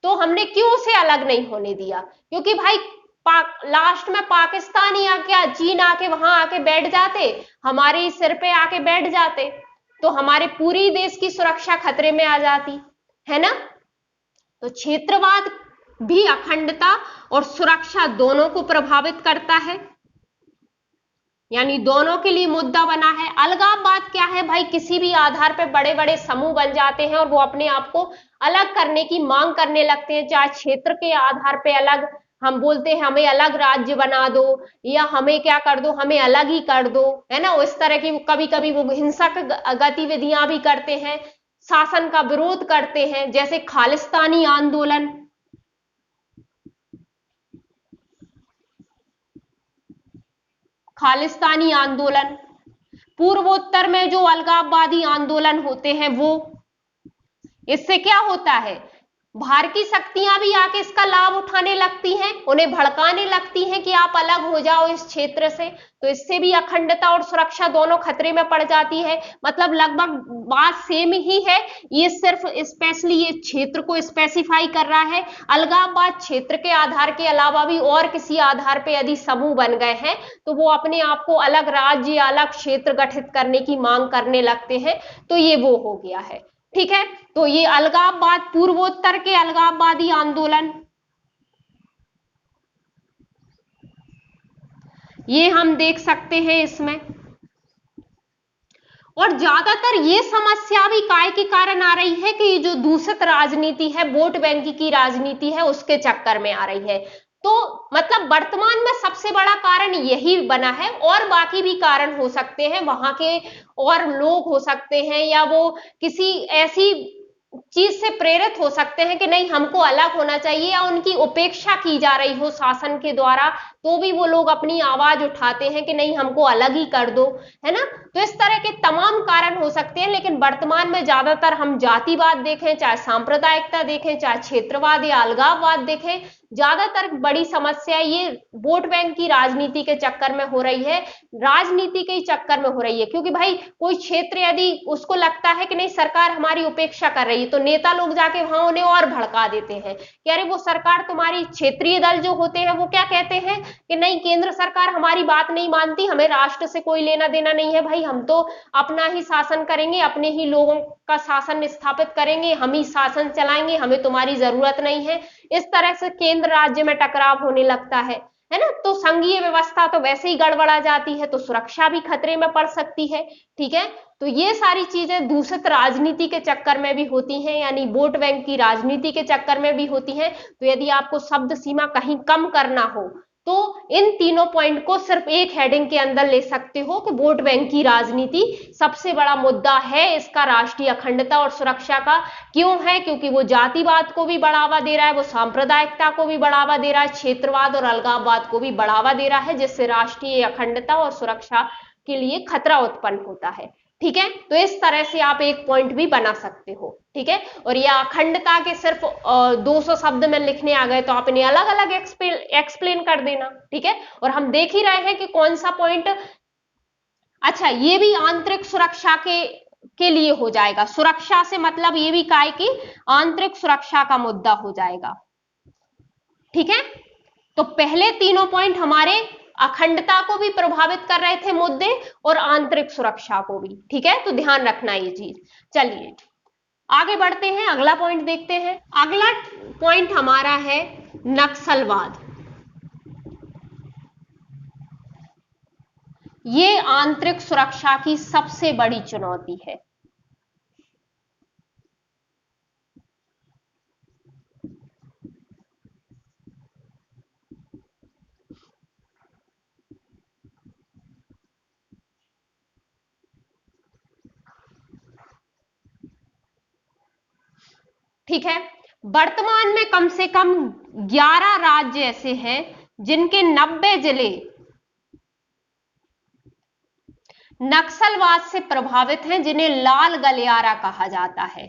तो हमने क्यों उसे अलग नहीं होने दिया, क्योंकि भाई लास्ट में पाकिस्तान या क्या चीन आके वहां आके बैठ जाते, हमारे सिर पे आके बैठ जाते, तो हमारे पूरी देश की सुरक्षा खतरे में आ जाती, है ना। तो क्षेत्रवाद भी अखंडता और सुरक्षा दोनों को प्रभावित करता है, यानी दोनों के लिए मुद्दा बना है। अलगाववाद क्या है भाई? किसी भी आधार पर बड़े बड़े समूह बन जाते हैं और वो अपने आप को अलग करने की मांग करने लगते हैं, चाहे क्षेत्र के आधार पे अलग, हम बोलते हैं हमें अलग राज्य बना दो, या हमें क्या कर दो, हमें अलग ही कर दो, है ना। उस तरह की कभी कभी वो हिंसक गतिविधियां भी करते हैं, शासन का विरोध करते हैं, जैसे खालिस्तानी आंदोलन। खालिस्तानी आंदोलन, पूर्वोत्तर में जो अलगाववादी आंदोलन होते हैं वो, इससे क्या होता है, बाहर की शक्तियां भी आके इसका लाभ उठाने लगती हैं, उन्हें भड़काने लगती हैं कि आप अलग हो जाओ इस क्षेत्र से। तो इससे भी अखंडता और सुरक्षा दोनों खतरे में पड़ जाती है। मतलब लगभग बात सेम ही है, ये सिर्फ स्पेशली ये क्षेत्र को स्पेसिफाई कर रहा है। अलगाववाद क्षेत्र के आधार के अलावा भी और किसी आधार पे यदि समूह बन गए हैं तो वो अपने आप को अलग राज्य या अलग क्षेत्र गठित करने की मांग करने लगते हैं। तो ये वो हो गया है, ठीक है। तो ये अलगाववाद, पूर्वोत्तर के अलगाववादी आंदोलन, ये हम देख सकते हैं इसमें। और ज्यादातर ये समस्या भी काय के कारण आ रही है कि जो दूषित राजनीति है, वोट बैंक की राजनीति है, उसके चक्कर में आ रही है। तो मतलब वर्तमान में सबसे बड़ा कारण यही बना है, और बाकी भी कारण हो सकते हैं, वहां के और लोग हो सकते हैं, या वो किसी ऐसी चीज से प्रेरित हो सकते हैं कि नहीं हमको अलग होना चाहिए, या उनकी उपेक्षा की जा रही हो शासन के द्वारा, तो भी वो लोग अपनी आवाज उठाते हैं कि नहीं हमको अलग ही कर दो, है ना। तो इस तरह के तमाम कारण हो सकते हैं, लेकिन वर्तमान में ज्यादातर हम जातिवाद देखें, चाहे सांप्रदायिकता देखें, चाहे क्षेत्रवाद या अलगाववाद देखें, ज्यादातर बड़ी समस्या ये वोट बैंक की राजनीति के चक्कर में हो रही है, राजनीति के चक्कर में हो रही है। क्योंकि भाई कोई क्षेत्र यदि उसको लगता है कि नहीं सरकार हमारी उपेक्षा कर रही है, तो नेता लोग जाके वहां उन्हें और भड़का देते हैं कि अरे वो सरकार, तुम्हारी क्षेत्रीय दल जो होते हैं वो क्या कहते हैं कि नहीं केंद्र सरकार हमारी बात नहीं मानती, हमें राष्ट्र से कोई लेना देना नहीं है भाई, हम तो अपना ही शासन करेंगे, अपने ही लोगों का शासन स्थापित करेंगे, हम ही शासन चलाएंगे, हमें तुम्हारी जरूरत नहीं है। इस तरह से केंद्र राज्य में टकराव होने लगता है ना। तो संघीय व्यवस्था तो वैसे ही गड़बड़ा जाती है, तो सुरक्षा भी खतरे में पड़ सकती है, ठीक है। तो ये सारी चीजें दूषित राजनीति के चक्कर में भी होती हैं, यानी वोट बैंक की राजनीति के चक्कर में भी होती हैं। तो यदि आपको शब्द सीमा कहीं कम करना हो तो इन तीनों पॉइंट को सिर्फ एक हेडिंग के अंदर ले सकते हो कि वोट बैंक की राजनीति सबसे बड़ा मुद्दा है इसका, राष्ट्रीय अखंडता और सुरक्षा का। क्यों है? क्योंकि वो जातिवाद को भी बढ़ावा दे रहा है, वो सांप्रदायिकता को भी बढ़ावा दे रहा है, क्षेत्रवाद और अलगाववाद को भी बढ़ावा दे रहा है, जिससे राष्ट्रीय अखंडता और सुरक्षा के लिए खतरा उत्पन्न होता है, ठीक है। तो इस तरह से आप एक पॉइंट भी बना सकते हो, ठीक है। और यह अखंडता के सिर्फ 200 शब्द में लिखने आ गए तो आप इन्हें अलग अलग एक्सप्लेन कर देना, ठीक है। और हम देख ही रहे हैं कि कौन सा पॉइंट, अच्छा ये भी आंतरिक सुरक्षा के लिए हो जाएगा। सुरक्षा से मतलब ये भी काय कि आंतरिक सुरक्षा का मुद्दा हो जाएगा, ठीक है। तो पहले तीनों पॉइंट हमारे अखंडता को भी प्रभावित कर रहे थे मुद्दे, और आंतरिक सुरक्षा को भी, ठीक है। तो ध्यान रखना ये चीज। चलिए आगे बढ़ते हैं, अगला पॉइंट देखते हैं। अगला पॉइंट हमारा है नक्सलवाद। ये आंतरिक सुरक्षा की सबसे बड़ी चुनौती है। ठीक है, वर्तमान में कम से कम 11 राज्य ऐसे हैं जिनके 90 जिले नक्सलवाद से प्रभावित हैं, जिन्हें लाल गलियारा कहा जाता है।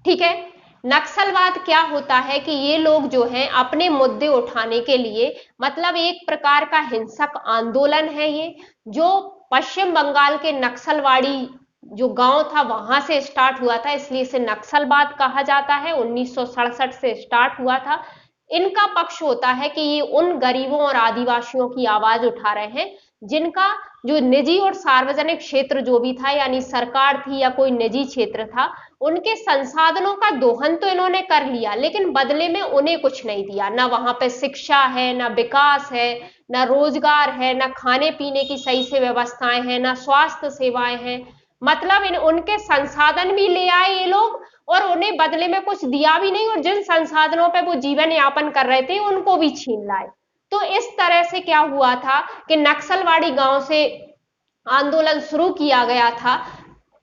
ठीक है, नक्सलवाद क्या होता है कि ये लोग जो हैं अपने मुद्दे उठाने के लिए, मतलब एक प्रकार का हिंसक आंदोलन है ये, जो पश्चिम बंगाल के नक्सलवाड़ी जो गांव था वहां से स्टार्ट हुआ था, इसलिए इसे नक्सलवाद कहा जाता है। 1967 से स्टार्ट हुआ था। इनका पक्ष होता है कि ये उन गरीबों और आदिवासियों की आवाज उठा रहे हैं जिनका जो निजी और सार्वजनिक क्षेत्र जो भी था, यानी सरकार थी या कोई निजी क्षेत्र था, उनके संसाधनों का दोहन तो इन्होंने कर लिया, लेकिन बदले में उन्हें कुछ नहीं दिया। ना वहां पे शिक्षा है, ना विकास है, ना रोजगार है, ना खाने पीने की सही से व्यवस्थाएं हैं, ना स्वास्थ्य सेवाएं हैं। मतलब उनके संसाधन भी ले आए ये लोग और उन्हें बदले में कुछ दिया भी नहीं, और जिन संसाधनों पे वो जीवन यापन कर रहे थे उनको भी छीन लाए। तो इस तरह से क्या हुआ था कि नक्सलवाड़ी गांव से आंदोलन शुरू किया गया था,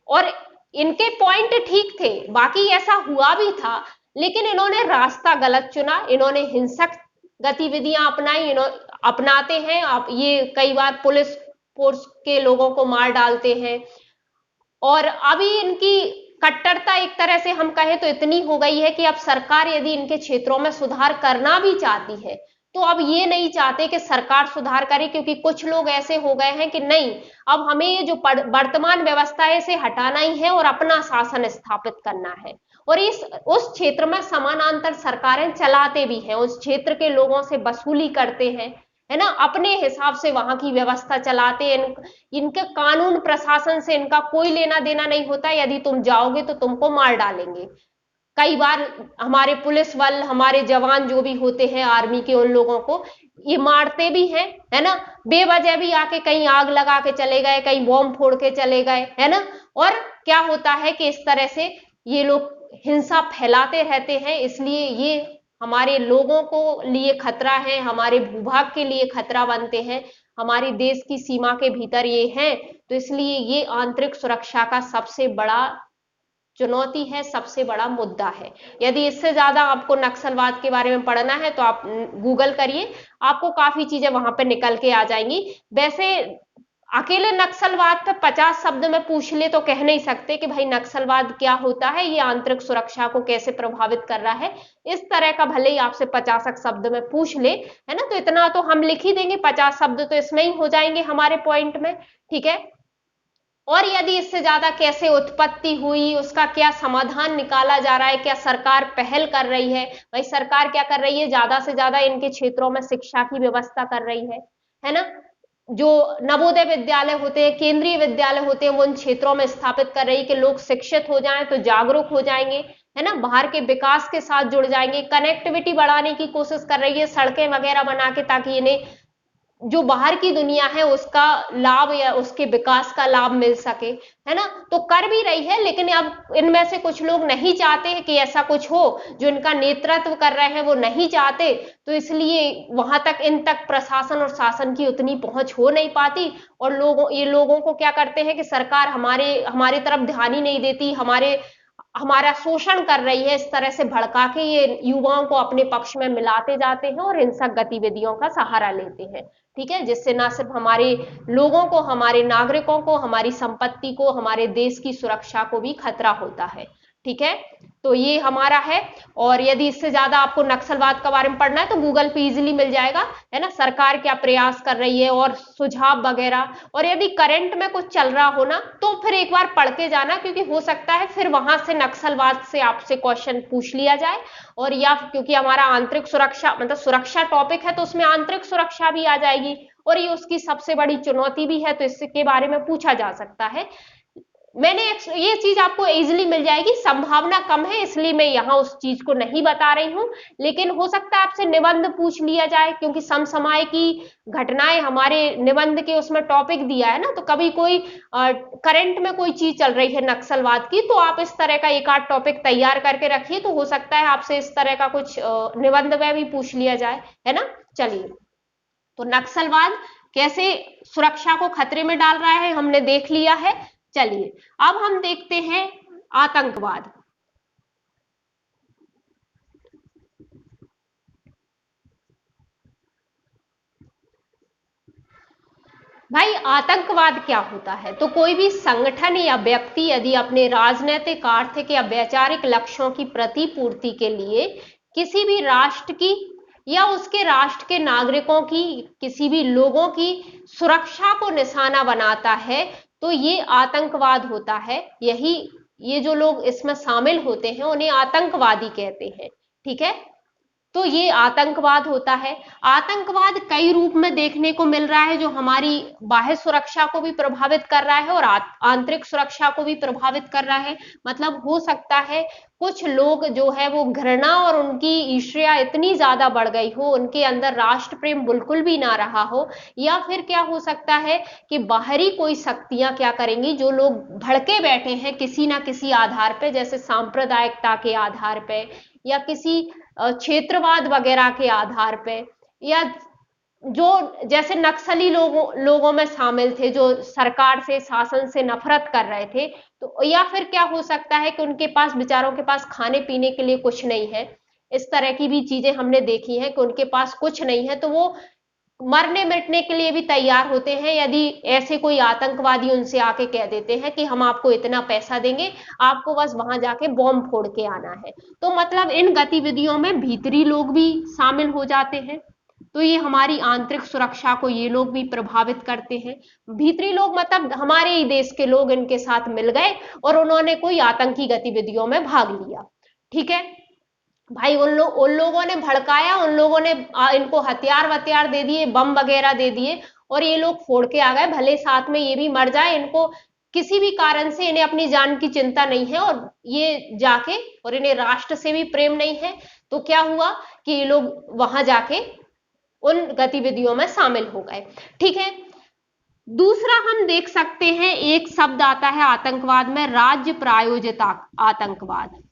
और इनके पॉइंट ठीक थे, बाकी ऐसा हुआ भी था, लेकिन इन्होंने रास्ता गलत चुना, इन्होंने हिंसक गतिविधियां अपनाई, अपनाते हैं आप। ये कई बार पुलिस फोर्स के लोगों को मार डालते हैं, और अभी इनकी कट्टरता एक तरह से हम कहें तो इतनी हो गई है कि अब सरकार यदि इनके क्षेत्रों में सुधार करना भी चाहती है तो अब ये नहीं चाहते कि सरकार सुधार करे, क्योंकि कुछ लोग ऐसे हो गए हैं कि नहीं, अब हमें ये जो वर्तमान व्यवस्था है इसे हटाना ही है और अपना शासन स्थापित करना है। और उस क्षेत्र में समानांतर सरकारें चलाते भी हैं, उस क्षेत्र के लोगों से वसूली करते हैं, है ना, अपने हिसाब से वहां की व्यवस्था चलाते हैं। इनके कानून प्रशासन से इनका कोई लेना देना नहीं होता, यदि तुम जाओगे तो तुमको मार डालेंगे। कई बार हमारे पुलिस बल, हमारे जवान जो भी होते हैं आर्मी के, उन लोगों को ये मारते भी हैं, है ना, बेवजह भी आके कहीं आग लगा के चले गए, कहीं बॉम्ब फोड़ के चले गए, है ना। और क्या होता है कि इस तरह से ये लोग हिंसा फैलाते रहते हैं, इसलिए ये हमारे लोगों को लिए खतरा है, हमारे भूभाग के लिए खतरा बनते हैं, हमारे देश की सीमा के भीतर ये हैं। तो इसलिए ये आंतरिक सुरक्षा का सबसे बड़ा चुनौती है, सबसे बड़ा मुद्दा है। यदि इससे ज्यादा आपको नक्सलवाद के बारे में पढ़ना है तो आप गूगल करिए, आपको काफी चीजें वहां पे निकल के आ जाएंगी। वैसे अकेले नक्सलवाद पे 50 शब्द में पूछ ले तो कह नहीं सकते कि भाई नक्सलवाद क्या होता है, ये आंतरिक सुरक्षा को कैसे प्रभावित कर रहा है। इस तरह का भले ही आपसे 50 शब्द में पूछ ले, है ना, तो इतना तो हम लिख ही देंगे, 50 शब्द तो इसमें ही हो जाएंगे हमारे पॉइंट में, ठीक है। और यदि इससे ज्यादा कैसे उत्पत्ति हुई, उसका क्या समाधान निकाला जा रहा है, क्या सरकार पहल कर रही है, भाई सरकार क्या कर रही है, ज्यादा से ज्यादा इनके क्षेत्रों में शिक्षा की व्यवस्था कर रही है ना। जो नवोदय विद्यालय होते हैं, केंद्रीय विद्यालय होते हैं, वो उन क्षेत्रों में स्थापित कर रही है कि लोग शिक्षित हो जाएं तो जागरूक हो जाएंगे, है ना, बाहर के विकास के साथ जुड़ जाएंगे। कनेक्टिविटी बढ़ाने की कोशिश कर रही है, सड़कें वगैरह बना के, ताकि इन्हें जो बाहर की दुनिया है उसका लाभ या उसके विकास का लाभ मिल सके, है ना। तो कर भी रही है, लेकिन अब इनमें से कुछ लोग नहीं चाहते हैं कि ऐसा कुछ हो, जो इनका नेतृत्व कर रहे हैं वो नहीं चाहते, तो इसलिए वहां तक, इन तक प्रशासन और शासन की उतनी पहुंच हो नहीं पाती। और ये लोगों को क्या करते हैं कि सरकार हमारी तरफ ध्यान ही नहीं देती, हमारा शोषण कर रही है, इस तरह से भड़का के ये युवाओं को अपने पक्ष में मिलाते जाते हैं और हिंसक गतिविधियों का सहारा लेते हैं, ठीक है, जिससे ना सिर्फ हमारे लोगों को, हमारे नागरिकों को, हमारी संपत्ति को, हमारे देश की सुरक्षा को भी खतरा होता है, ठीक है। तो ये हमारा है। और यदि इससे ज्यादा आपको नक्सलवाद के बारे में पढ़ना है तो गूगल पे इजीली मिल जाएगा, है ना, सरकार क्या प्रयास कर रही है और सुझाव वगैरह। और यदि करंट में कुछ चल रहा हो ना तो फिर एक बार पढ़ के जाना, क्योंकि हो सकता है फिर वहां से नक्सलवाद से आपसे क्वेश्चन पूछ लिया जाए, और या क्योंकि हमारा आंतरिक सुरक्षा मतलब सुरक्षा टॉपिक है तो उसमें आंतरिक सुरक्षा भी आ जाएगी, और ये उसकी सबसे बड़ी चुनौती भी है, तो इसके बारे में पूछा जा सकता है। मैंने ये चीज आपको इजीली मिल जाएगी, संभावना कम है इसलिए मैं यहाँ उस चीज को नहीं बता रही हूँ, लेकिन हो सकता है आपसे निबंध पूछ लिया जाए, क्योंकि समसमाय की घटनाएं हमारे निबंध के उसमें टॉपिक दिया है ना। तो कभी कोई करंट में कोई चीज चल रही है नक्सलवाद की, तो आप इस तरह का एक आध टॉपिक तैयार करके रखिए, तो हो सकता है आपसे इस तरह का कुछ निबंध में भी पूछ लिया जाए, है ना। चलिए, तो नक्सलवाद कैसे सुरक्षा को खतरे में डाल रहा है हमने देख लिया है। चलिए अब हम देखते हैं आतंकवाद। भाई आतंकवाद क्या होता है, तो कोई भी संगठन या व्यक्ति यदि अपने राजनीतिक, आर्थिक या वैचारिक लक्ष्यों की प्रतिपूर्ति के लिए किसी भी राष्ट्र की या उसके राष्ट्र के नागरिकों की, किसी भी लोगों की सुरक्षा को निशाना बनाता है, तो ये आतंकवाद होता है। ये जो लोग इसमें शामिल होते हैं उन्हें आतंकवादी कहते हैं, ठीक है। तो ये आतंकवाद होता है। आतंकवाद कई रूप में देखने को मिल रहा है, जो हमारी बाह्य सुरक्षा को भी प्रभावित कर रहा है और आंतरिक सुरक्षा को भी प्रभावित कर रहा है। मतलब हो सकता है कुछ लोग जो है वो घृणा और उनकी ईर्ष्या इतनी ज्यादा बढ़ गई हो, उनके अंदर राष्ट्र प्रेम बिल्कुल भी ना रहा हो, या फिर क्या हो सकता है कि बाहरी कोई शक्तियां क्या करेंगी, जो लोग भड़के बैठे हैं किसी ना किसी आधार पे, जैसे सांप्रदायिकता के आधार पे या किसी क्षेत्रवाद वगैरह के आधार पे, या जो जैसे नक्सली लोगों में शामिल थे, जो सरकार से, शासन से नफरत कर रहे थे, तो या फिर क्या हो सकता है कि उनके पास, बेचारों के पास खाने पीने के लिए कुछ नहीं है। इस तरह की भी चीजें हमने देखी हैं कि उनके पास कुछ नहीं है, तो वो मरने मिटने के लिए भी तैयार होते हैं यदि ऐसे कोई आतंकवादी उनसे आके कह देते हैं कि हम आपको इतना पैसा देंगे, आपको बस वहां जाके बॉम्ब फोड़ के आना है। तो मतलब इन गतिविधियों में भीतरी लोग भी शामिल हो जाते हैं। तो ये हमारी आंतरिक सुरक्षा को ये लोग भी प्रभावित करते हैं। भीतरी लोग मतलब हमारे ही देश के लोग इनके साथ मिल गए और उन्होंने कोई आतंकी गतिविधियों में भाग लिया। ठीक है भाई, उन लोगों ने भड़काया, उन लोगों ने इनको हथियार वथियार दे दिए, बम वगैरह दे दिए, और ये लोग फोड़ के आ गए। भले साथ में ये भी मर जाए, इनको किसी भी कारण से इन्हें अपनी जान की चिंता नहीं है, और ये जाके, और इन्हें राष्ट्र से भी प्रेम नहीं है, तो क्या हुआ कि ये लोग वहां जाके उन गतिविधियों में शामिल हो गए। ठीक है, दूसरा हम देख सकते हैं, एक शब्द आता है आतंकवाद में, राज्य प्रायोजित आतंकवाद।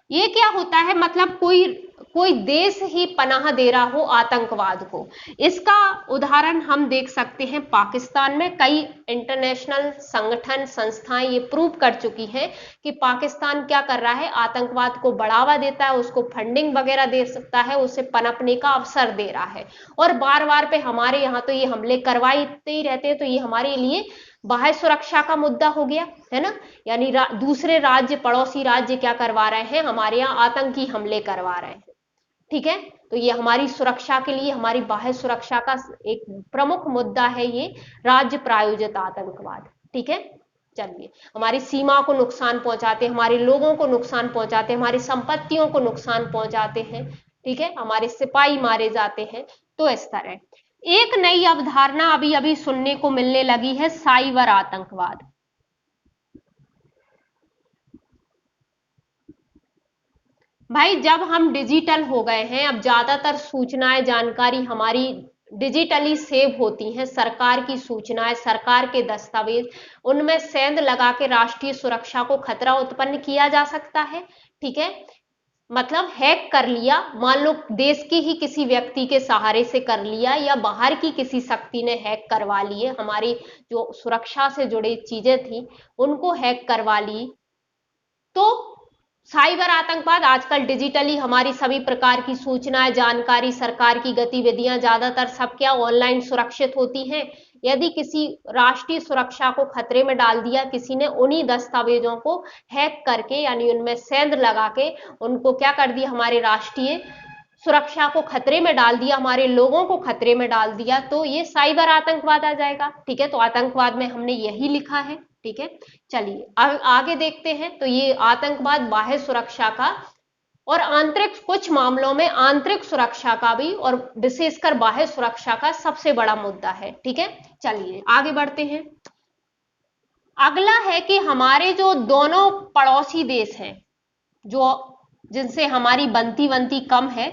ये क्या होता है, मतलब कोई कोई देश ही पनाह दे रहा हो आतंकवाद को। इसका उदाहरण हम देख सकते हैं पाकिस्तान में। कई इंटरनेशनल संगठन, संस्थाएं ये प्रूव कर चुकी हैं कि पाकिस्तान क्या कर रहा है, आतंकवाद को बढ़ावा देता है, उसको फंडिंग वगैरह दे सकता है, उसे पनपने का अवसर दे रहा है। और बार बार पे हमारे यहाँ तो ये हमले करवाते ही रहते हैं, तो ये हमारे लिए बाह्य सुरक्षा का मुद्दा हो गया है ना। यानी दूसरे राज्य, पड़ोसी राज्य क्या करवा रहे हैं, हमारे यहाँ आतंकी हमले करवा रहे हैं। ठीक है, तो ये हमारी सुरक्षा के लिए, हमारी बाह्य सुरक्षा का एक प्रमुख मुद्दा है ये राज्य प्रायोजित आतंकवाद। ठीक है, चलिए, हमारी सीमा को नुकसान पहुंचाते हैं, हमारे लोगों को नुकसान पहुंचाते हैं, हमारी संपत्तियों को नुकसान पहुंचाते हैं। ठीक है, हमारे सिपाही मारे जाते हैं। तो इस तरह एक नई अवधारणा अभी अभी सुनने को मिलने लगी है, साइबर आतंकवाद। भाई, जब हम डिजिटल हो गए हैं, अब ज्यादातर सूचनाएं, जानकारी हमारी डिजिटली सेव होती हैं। सरकार की सूचनाएं, सरकार के दस्तावेज, उनमें सेंध लगा के राष्ट्रीय सुरक्षा को खतरा उत्पन्न किया जा सकता है। ठीक है, मतलब हैक कर लिया, मान लो देश के ही किसी व्यक्ति के सहारे से कर लिया, या बाहर की किसी शक्ति ने हैक करवा लिए, हमारी जो सुरक्षा से जुड़ी चीजें थी उनको हैक करवा ली। तो साइबर आतंकवाद आजकल डिजिटली हमारी सभी प्रकार की सूचनाएं, जानकारी, सरकार की गतिविधियां ज्यादातर सब क्या ऑनलाइन सुरक्षित होती हैं। यदि किसी राष्ट्रीय सुरक्षा को खतरे में डाल दिया किसी ने, उन्हीं दस्तावेजों को हैक करके, यानी उनमें सेंध लगा के उनको क्या कर दिया, हमारे राष्ट्रीय सुरक्षा को खतरे में डाल दिया, हमारे लोगों को खतरे में डाल दिया, तो ये साइबर आतंकवाद आ जाएगा। ठीक है, तो आतंकवाद में हमने यही लिखा है। ठीक है, चलिए अब आगे देखते हैं। तो ये आतंकवाद बाह्य सुरक्षा का और आंतरिक, कुछ मामलों में आंतरिक सुरक्षा का भी, और विशेषकर बाह्य सुरक्षा का सबसे बड़ा मुद्दा है। ठीक है, चलिए आगे बढ़ते हैं। अगला है कि हमारे जो दोनों पड़ोसी देश हैं, जो जिनसे हमारी बनती कम है,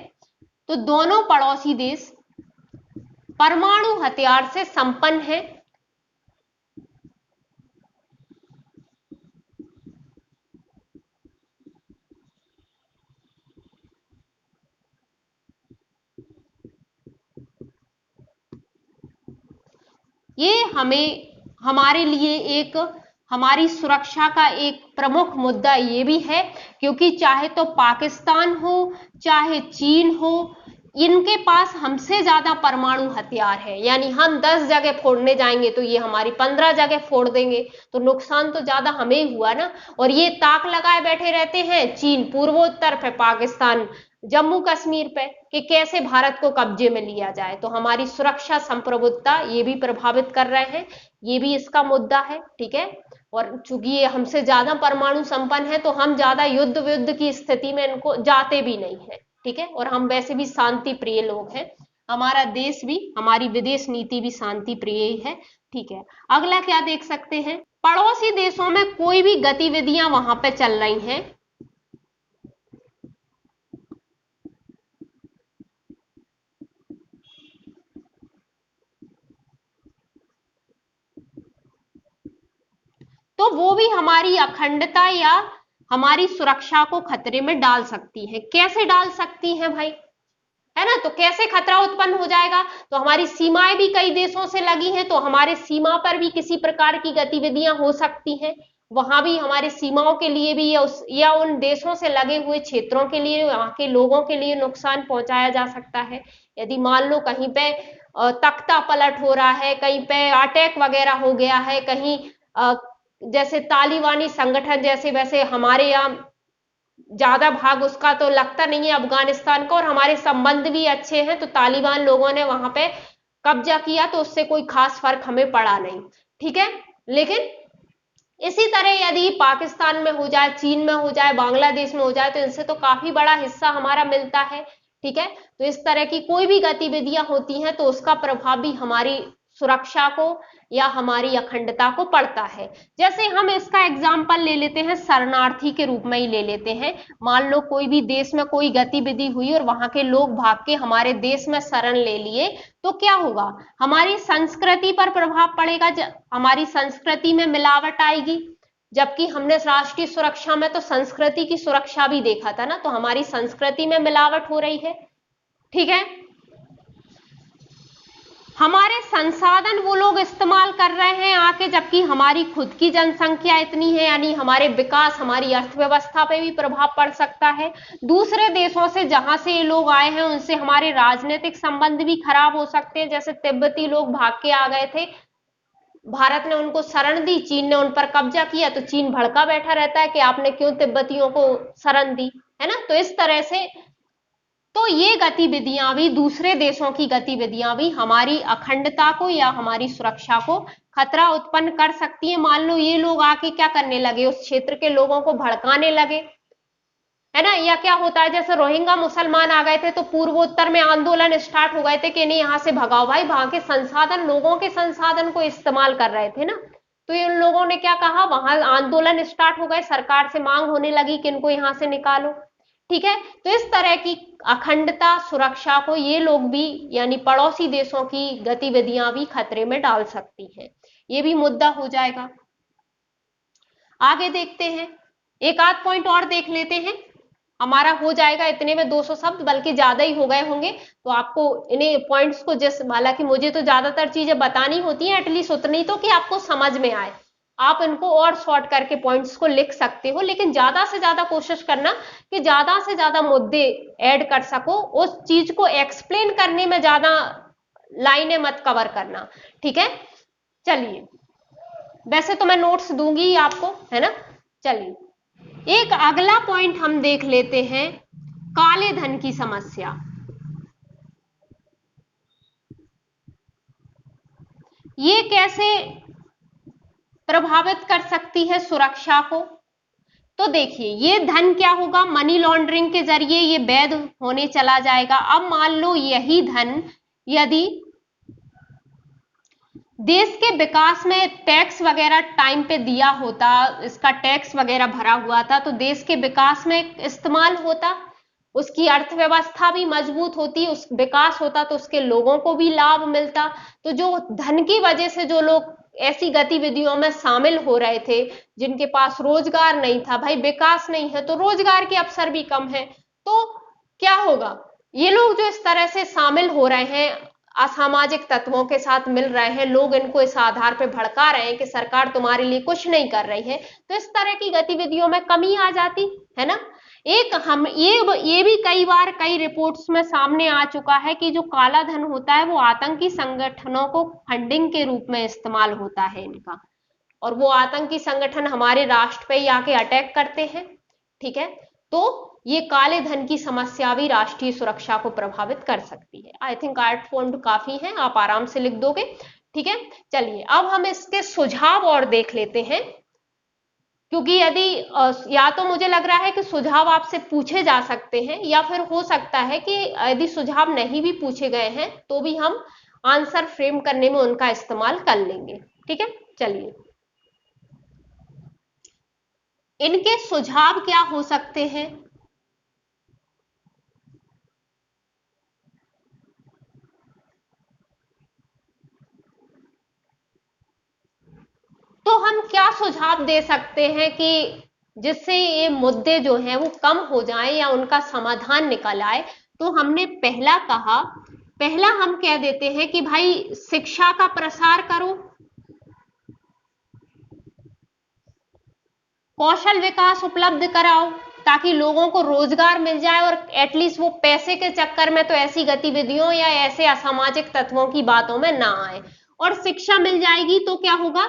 तो दोनों पड़ोसी देश परमाणु हथियार से संपन्न है। ये हमारे लिए एक, हमारी सुरक्षा का एक प्रमुख मुद्दा ये भी है, क्योंकि चाहे तो पाकिस्तान हो, चाहे चीन हो, इनके पास हमसे ज्यादा परमाणु हथियार है। यानी हम 10 जगह फोड़ने जाएंगे तो ये हमारी 15 जगह फोड़ देंगे, तो नुकसान तो ज्यादा हमें ही हुआ ना। और ये ताक लगाए बैठे रहते हैं, चीन पूर्वोत्तर पे, पाकिस्तान जम्मू कश्मीर पे, कि कैसे भारत को कब्जे में लिया जाए। तो हमारी सुरक्षा संप्रभुता ये भी प्रभावित कर रहे हैं ये भी इसका मुद्दा है, ठीक है। और चूंकि ये हमसे ज्यादा परमाणु संपन्न है तो हम ज्यादा युद्ध की स्थिति में इनको जाते भी नहीं है, ठीक है। और हम वैसे भी शांति प्रिय लोग हैं, हमारा देश भी, हमारी विदेश नीति भी शांति प्रिय ही है, ठीक है। अगला क्या देख सकते हैं, पड़ोसी देशों में कोई भी गतिविधियां वहां पे चल रही हैं, तो वो भी हमारी अखंडता या हमारी सुरक्षा को खतरे में डाल सकती है। कैसे डाल सकती हैं भाई, है ना। तो कैसे खतरा उत्पन्न हो जाएगा, तो हमारी सीमाएं भी कई देशों से लगी हैं, तो हमारे सीमा पर भी किसी प्रकार की गतिविधियां हो सकती हैं, वहां भी हमारी सीमाओं के लिए भी या उन देशों से लगे हुए क्षेत्रों के लिए, वहां के लोगों के लिए नुकसान पहुंचाया जा सकता है। यदि मान लो कहीं पे तख्ता पलट हो रहा है, कहीं पे अटैक वगैरह हो गया है, कहीं जैसे तालिबानी संगठन जैसे, वैसे हमारे यहाँ ज्यादा भाग उसका तो लगता नहीं है अफगानिस्तान का, और हमारे संबंध भी अच्छे हैं, तो तालिबान लोगों ने वहां पे कब्जा किया तो उससे कोई खास फर्क हमें पड़ा नहीं, ठीक है। लेकिन इसी तरह यदि पाकिस्तान में हो जाए, चीन में हो जाए, बांग्लादेश में हो जाए, तो इनसे तो काफी बड़ा हिस्सा हमारा मिलता है, ठीक है। तो इस तरह की कोई भी गतिविधियां होती हैं तो उसका प्रभाव भी हमारी सुरक्षा को या हमारी अखंडता को पड़ता है। जैसे हम इसका एग्जाम्पल ले लेते हैं, शरणार्थी के रूप में ही ले लेते हैं। मान लो कोई भी देश में कोई गतिविधि हुई और वहां के लोग भाग के हमारे देश में शरण ले लिए, तो क्या होगा, हमारी संस्कृति पर प्रभाव पड़ेगा, हमारी संस्कृति में मिलावट आएगी। जबकि हमने राष्ट्रीय सुरक्षा में तो संस्कृति की सुरक्षा भी देखा था ना, तो हमारी संस्कृति में मिलावट हो रही है, ठीक है। हमारे संसाधन वो लोग इस्तेमाल कर रहे हैं आके, जबकि हमारी खुद की जनसंख्या इतनी है, यानी हमारे विकास, हमारी अर्थव्यवस्था पे भी प्रभाव पड़ सकता है। दूसरे देशों से जहां से ये लोग आए हैं उनसे हमारे राजनीतिक संबंध भी खराब हो सकते हैं। जैसे तिब्बती लोग भाग के आ गए थे, भारत ने उनको शरण दी, चीन ने उन पर कब्जा किया, तो चीन भड़का बैठा रहता है कि आपने क्यों तिब्बतियों को शरण दी, है ना। तो इस तरह से तो ये गतिविधियां भी, दूसरे देशों की गतिविधियां भी हमारी अखंडता को या हमारी सुरक्षा को खतरा उत्पन्न कर सकती है। मान लो ये लोग आके क्या करने लगे, उस क्षेत्र के लोगों को भड़काने लगे, है ना। या क्या होता है, जैसे रोहिंग्या मुसलमान आ गए थे तो पूर्वोत्तर में आंदोलन स्टार्ट हो गए थे कि नहीं यहां से भगाओ भाई, वहां के संसाधन, लोगों के संसाधन को इस्तेमाल कर रहे थे ना। तो इन लोगों ने क्या कहा, वहां आंदोलन स्टार्ट हो गए, सरकार से मांग होने लगी कि इनको यहां से निकालो, ठीक है। तो इस तरह की अखंडता, सुरक्षा को ये लोग भी, यानी पड़ोसी देशों की गतिविधियां भी खतरे में डाल सकती हैं। ये भी मुद्दा हो जाएगा। आगे देखते हैं, एक आध पॉइंट और देख लेते हैं, हमारा हो जाएगा इतने में 200 शब्द, बल्कि ज्यादा ही हो गए होंगे। तो आपको इन्हें पॉइंट्स को, जिस, हालांकि मुझे तो ज्यादातर चीजें बतानी होती हैं, एटलीस्ट उतनी तो कि आपको समझ में आए। आप इनको और शॉर्ट करके पॉइंट्स को लिख सकते हो, लेकिन ज्यादा से ज्यादा कोशिश करना कि ज्यादा से ज्यादा मुद्दे ऐड कर सको, उस चीज को एक्सप्लेन करने में ज्यादा लाइनें मत कवर करना, ठीक है। चलिए, वैसे तो मैं नोट्स दूंगी आपको, है ना। चलिए, एक अगला पॉइंट हम देख लेते हैं, काले धन की समस्या। ये कैसे प्रभावित कर सकती है सुरक्षा को। तो देखिए, ये धन क्या होगा, मनी लॉन्ड्रिंग के जरिए ये वैध होने चला जाएगा। अब मान लो यही धन यदि देश के विकास में टैक्स वगैरह टाइम पे दिया होता, इसका टैक्स वगैरह भरा हुआ था, तो देश के विकास में इस्तेमाल होता, उसकी अर्थव्यवस्था भी मजबूत होती, उस विकास होता, तो उसके लोगों को भी लाभ मिलता। तो जो धन की वजह से जो लोग ऐसी गतिविधियों में शामिल हो रहे थे, जिनके पास रोजगार नहीं था, भाई विकास नहीं है तो रोजगार के अवसर भी कम है, तो क्या होगा, ये लोग जो इस तरह से शामिल हो रहे हैं, असामाजिक तत्वों के साथ मिल रहे हैं, लोग इनको इस आधार पर भड़का रहे हैं कि सरकार तुम्हारे लिए कुछ नहीं कर रही है, तो इस तरह की गतिविधियों में कमी आ जाती है ना। एक हम ये भी कई बार कई रिपोर्ट्स में सामने आ चुका है कि जो काला धन होता है वो आतंकी संगठनों को फंडिंग के रूप में इस्तेमाल होता है इनका, और वो आतंकी संगठन हमारे राष्ट्र पे ही आके अटैक करते हैं, ठीक है। तो ये काले धन की समस्या भी राष्ट्रीय सुरक्षा को प्रभावित कर सकती है। आई थिंक 8 पॉइंट काफी है, आप आराम से लिख दोगे, ठीक है, चलिए अब हम इसके सुझाव और देख लेते हैं, क्योंकि यदि या तो मुझे लग रहा है कि सुझाव आपसे पूछे जा सकते हैं, या फिर हो सकता है कि यदि सुझाव नहीं भी पूछे गए हैं तो भी हम आंसर फ्रेम करने में उनका इस्तेमाल कर लेंगे। ठीक है, चलिए इनके सुझाव क्या हो सकते हैं। तो हम क्या सुझाव दे सकते हैं कि जिससे ये मुद्दे जो हैं वो कम हो जाएं या उनका समाधान निकल आए। तो हमने पहला कहा, पहला हम कह देते हैं कि भाई शिक्षा का प्रसार करो, कौशल विकास उपलब्ध कराओ ताकि लोगों को रोजगार मिल जाए और एटलीस्ट वो पैसे के चक्कर में तो ऐसी गतिविधियों या ऐसे असामाजिक तत्वों की बातों में ना आए। और शिक्षा मिल जाएगी तो क्या होगा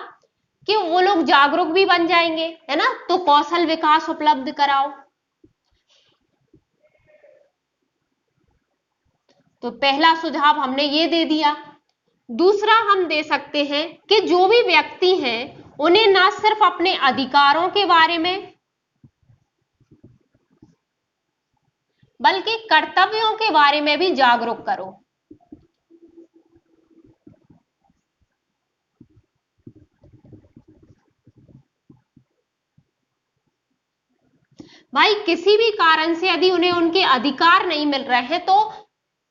कि वो लोग जागरूक भी बन जाएंगे, है ना। तो कौशल विकास उपलब्ध कराओ। तो पहला सुझाव हमने ये दे दिया। दूसरा हम दे सकते हैं कि जो भी व्यक्ति हैं उन्हें ना सिर्फ अपने अधिकारों के बारे में बल्कि कर्तव्यों के बारे में भी जागरूक करो। भाई किसी भी कारण से यदि उन्हें उनके अधिकार नहीं मिल रहे हैं तो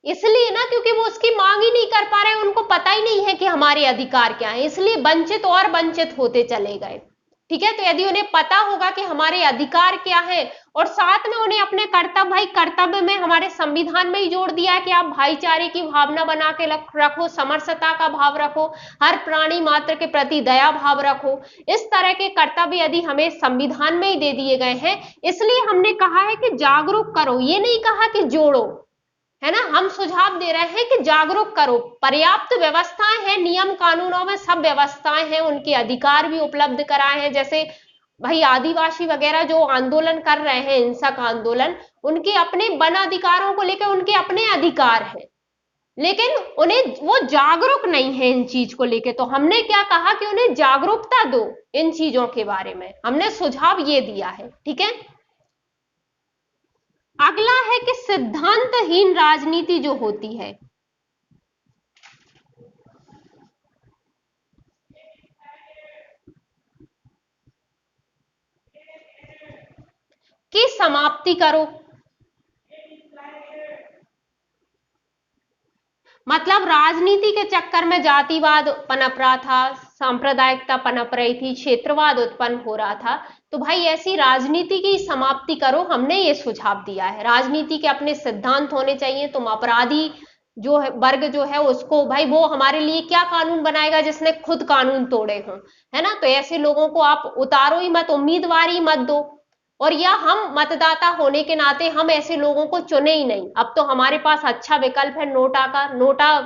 इसलिए ना क्योंकि वो उसकी मांग ही नहीं कर पा रहे हैं, उनको पता ही नहीं है कि हमारे अधिकार क्या है, इसलिए वंचित और वंचित होते चले गए। ठीक है, तो यदि उन्हें पता होगा कि हमारे अधिकार क्या है और साथ में उन्हें अपने कर्तव्य, भाई कर्तव्य में हमारे संविधान में ही जोड़ दिया है कि आप भाईचारे की भावना बना के रखो, समरसता का भाव रखो, हर प्राणी मात्र के प्रति दया भाव रखो। इस तरह के कर्तव्य यदि हमें संविधान में ही दे दिए गए हैं, इसलिए हमने कहा है कि जागरूक करो, ये नहीं कहा कि जोड़ो, है ना। हम सुझाव दे रहे हैं कि जागरूक करो, पर्याप्त व्यवस्थाएं हैं, नियम कानूनों में सब व्यवस्थाएं हैं, उनके अधिकार भी उपलब्ध कराए हैं। जैसे भाई आदिवासी वगैरह जो आंदोलन कर रहे हैं, हिंसक आंदोलन, उनके अपने वन अधिकारों को लेकर उनके अपने अधिकार हैं, लेकिन उन्हें वो जागरूक नहीं है इन चीज को लेके। तो हमने क्या कहा कि उन्हें जागरूकता दो इन चीजों के बारे में, हमने सुझाव ये दिया है। ठीक है, अगला है कि सिद्धांतहीन राजनीति जो होती है की समाप्ति करो। मतलब राजनीति के चक्कर में जातिवाद पनप रहा था, सांप्रदायिकता पनप रही थी, क्षेत्रवाद उत्पन्न हो रहा था। तो भाई ऐसी राजनीति की समाप्ति करो, हमने ये सुझाव दिया है। राजनीति के अपने सिद्धांत होने चाहिए। तुम अपराधी जो है वर्ग जो है उसको, भाई वो हमारे लिए क्या कानून बनाएगा जिसने खुद कानून तोड़े हों, है ना। तो ऐसे लोगों को आप उतारो ही मत, उम्मीदवार मत दो। और या हम मतदाता होने के नाते हम ऐसे लोगों को चुने ही नहीं। अब तो हमारे पास अच्छा विकल्प है नोटा का, नोटा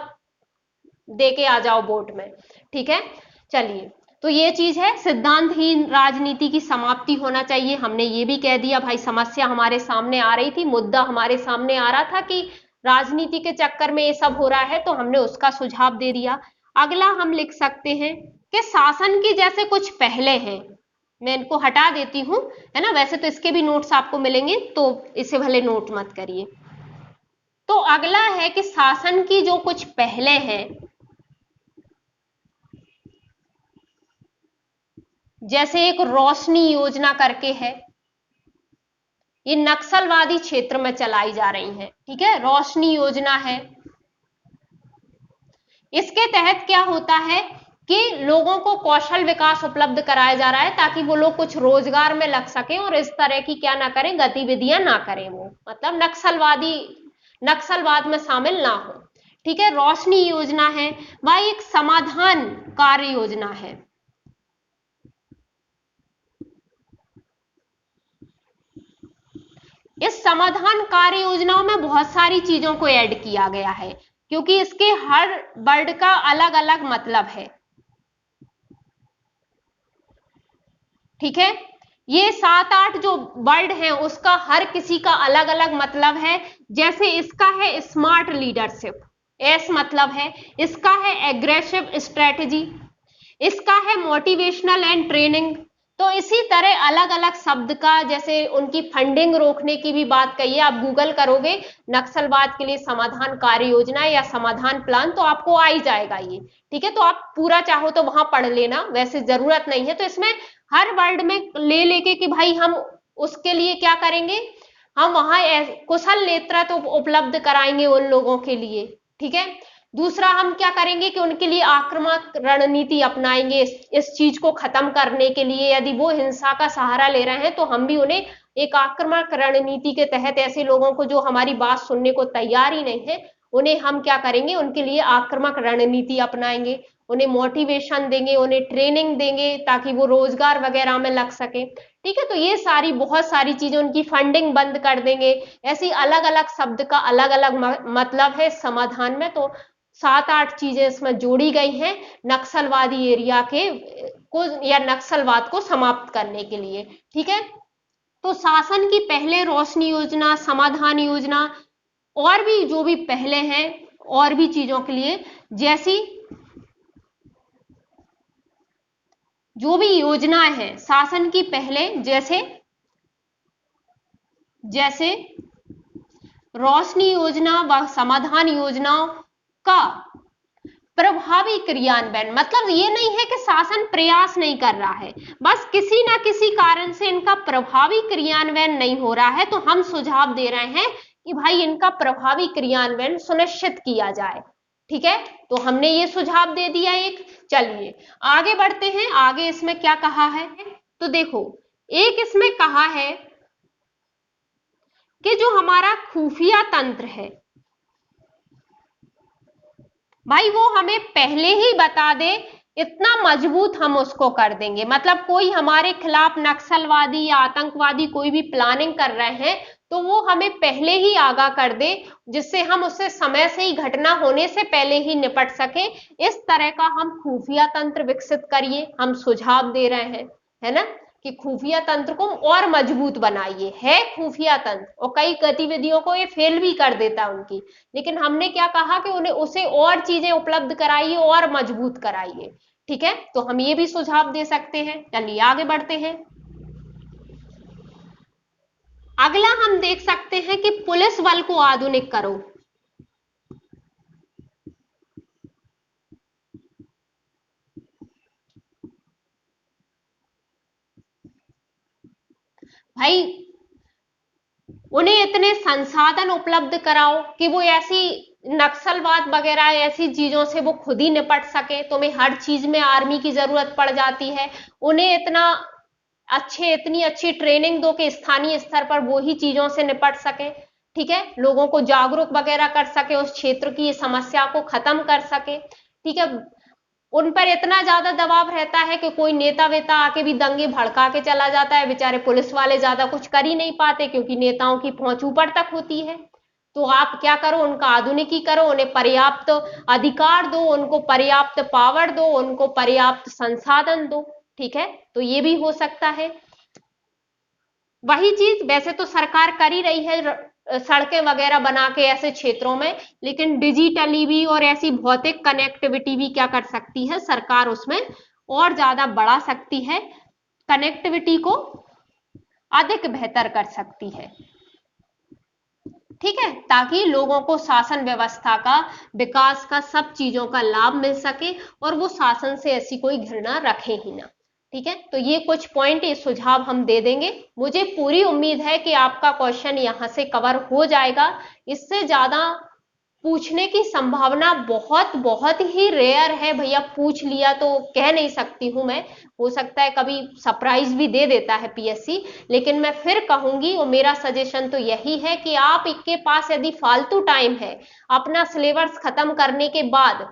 दे के आ जाओ वोट में। ठीक है, चलिए तो ये चीज है, सिद्धांतहीन राजनीति की समाप्ति होना चाहिए। हमने ये भी कह दिया भाई, समस्या हमारे सामने आ रही थी, मुद्दा हमारे सामने आ रहा था कि राजनीति के चक्कर में ये सब हो रहा है, तो हमने उसका सुझाव दे दिया। अगला हम लिख सकते हैं कि शासन की जैसे कुछ पहले हैं, मैं इनको हटा देती हूं, है ना। वैसे तो इसके भी नोट्स आपको मिलेंगे, तो इसे भले नोट मत करिए। तो अगला है कि शासन की जो कुछ पहले हैं, जैसे एक रोशनी योजना करके है, ये नक्सलवादी क्षेत्र में चलाई जा रही है। ठीक है, रोशनी योजना है। इसके तहत क्या होता है कि लोगों को कौशल विकास उपलब्ध कराया जा रहा है ताकि वो लोग कुछ रोजगार में लग सके और इस तरह की क्या ना करें, गतिविधियां ना करें, वो मतलब नक्सलवाद में शामिल ना हो। ठीक है, रोशनी योजना है। वह एक समाधान कार्य योजना है। इस समाधान कार्य योजनाओं में बहुत सारी चीजों को ऐड किया गया है, क्योंकि इसके हर वर्ड का अलग अलग मतलब है। ठीक है, ये 7-8 जो वर्ड हैं उसका हर किसी का अलग अलग मतलब है। जैसे इसका है स्मार्ट लीडरशिप, एस मतलब है, इसका है एग्रेसिव स्ट्रेटजी, इसका है मोटिवेशनल एंड ट्रेनिंग। तो इसी तरह अलग अलग शब्द का, जैसे उनकी फंडिंग रोकने की भी बात कही है, आप गूगल करोगे नक्सलवाद के लिए समाधान कार्य योजना या समाधान प्लान तो आपको आ ही जाएगा ये, ठीक है। तो आप पूरा चाहो तो वहां पढ़ लेना, वैसे जरूरत नहीं है। तो इसमें हर वर्ड में ले लेके कि भाई हम उसके लिए क्या करेंगे, हम वहां कुशल नेतृत्व उपलब्ध कराएंगे उन लोगों के लिए, ठीक है। दूसरा हम क्या करेंगे कि उनके लिए आक्रामक रणनीति अपनाएंगे इस चीज को खत्म करने के लिए। यदि वो हिंसा का सहारा ले रहे हैं तो हम भी उन्हें एक आक्रामक रणनीति के तहत, ऐसे लोगों को जो हमारी बात सुनने को तैयार ही नहीं है, उन्हें हम क्या करेंगे, उनके लिए आक्रामक रणनीति अपनाएंगे, उन्हें मोटिवेशन देंगे, उन्हें ट्रेनिंग देंगे ताकि वो रोजगार वगैरह में लग सके, ठीक है। तो ये सारी बहुत सारी चीजें, उनकी फंडिंग बंद कर देंगे। ऐसी अलग अलग शब्द का अलग अलग मतलब है समाधान में। तो 7-8 चीजें इसमें जोड़ी गई हैं नक्सलवादी एरिया के को या नक्सलवाद को समाप्त करने के लिए, ठीक है। तो शासन की पहले रोशनी योजना, समाधान योजना और भी जो भी पहले हैं और भी चीजों के लिए, जैसी जो भी योजनाएं हैं शासन की पहले, जैसे रोशनी योजना व समाधान योजनाओं का प्रभावी क्रियान्वयन, मतलब ये नहीं है कि शासन प्रयास नहीं कर रहा है, बस किसी ना किसी कारण से इनका प्रभावी क्रियान्वयन नहीं हो रहा है, तो हम सुझाव दे रहे हैं कि भाई इनका प्रभावी क्रियान्वयन सुनिश्चित किया जाए, ठीक है। तो हमने ये सुझाव दे दिया एक। चलिए आगे बढ़ते हैं, आगे इसमें क्या कहा है। तो देखो, एक इसमें कहा है कि जो हमारा खुफिया तंत्र है भाई, वो हमें पहले ही बता दे, इतना मजबूत हम उसको कर देंगे। मतलब कोई हमारे खिलाफ नक्सलवादी या आतंकवादी कोई भी प्लानिंग कर रहे हैं तो वो हमें पहले ही आगाह कर दे, जिससे हम उससे समय से ही, घटना होने से पहले ही निपट सके। इस तरह का हम खुफिया तंत्र विकसित करिए, हम सुझाव दे रहे हैं, है ना, कि खुफिया तंत्र को और मजबूत बनाइए। है खुफिया तंत्र और कई गतिविधियों को ये फेल भी कर देता है उनकी, लेकिन हमने क्या कहा कि उन्हें उसे और चीजें उपलब्ध कराइए और मजबूत कराइए, ठीक है। तो हम ये भी सुझाव दे सकते हैं। चलिए आगे बढ़ते हैं। अगला हम देख सकते हैं कि पुलिस बल को आधुनिक करो। भाई उन्हें इतने संसाधन उपलब्ध कराओ कि वो ऐसी नक्सलवाद वगैरह ऐसी चीजों से वो खुद ही निपट सके। तुम्हें हर चीज में आर्मी की जरूरत पड़ जाती है, उन्हें इतनी अच्छी ट्रेनिंग दो कि स्थानीय स्तर पर वो ही चीजों से निपट सके, ठीक है। लोगों को जागरूक वगैरह कर सके, उस क्षेत्र की समस्या को खत्म कर सके, ठीक है। उन पर इतना ज्यादा दबाव रहता है कि कोई नेता वेता आके भी दंगे भड़का के चला जाता है, बेचारे पुलिस वाले ज्यादा कुछ कर ही नहीं पाते क्योंकि नेताओं की पहुंच ऊपर तक होती है। तो आप क्या करो, उनका आधुनिकीकरण, उन्हें पर्याप्त अधिकार दो, उनको पर्याप्त पावर दो, उनको पर्याप्त संसाधन दो, ठीक है। तो ये भी हो सकता है। वही चीज वैसे तो सरकार कर ही रही है, सड़कें वगैरह बना के ऐसे क्षेत्रों में, लेकिन डिजिटली भी और ऐसी भौतिक कनेक्टिविटी भी क्या कर सकती है सरकार, उसमें और ज्यादा बढ़ा सकती है, कनेक्टिविटी को अधिक बेहतर कर सकती है, ठीक है, ताकि लोगों को शासन व्यवस्था का, विकास का, सब चीजों का लाभ मिल सके और वो शासन से ऐसी कोई घृणा रखे ही ना, ठीक है। तो ये कुछ पॉइंट, ये सुझाव हम दे देंगे। मुझे पूरी उम्मीद है कि आपका क्वेश्चन यहां से कवर हो जाएगा। इससे ज्यादा पूछने की संभावना बहुत बहुत ही रेयर है भैया, पूछ लिया तो कह नहीं सकती हूं मैं, हो सकता है कभी सरप्राइज भी दे देता है पीएससी। लेकिन मैं फिर कहूंगी और मेरा सजेशन तो यही है कि आप के पास यदि फालतू टाइम है अपना सिलेबस खत्म करने के बाद,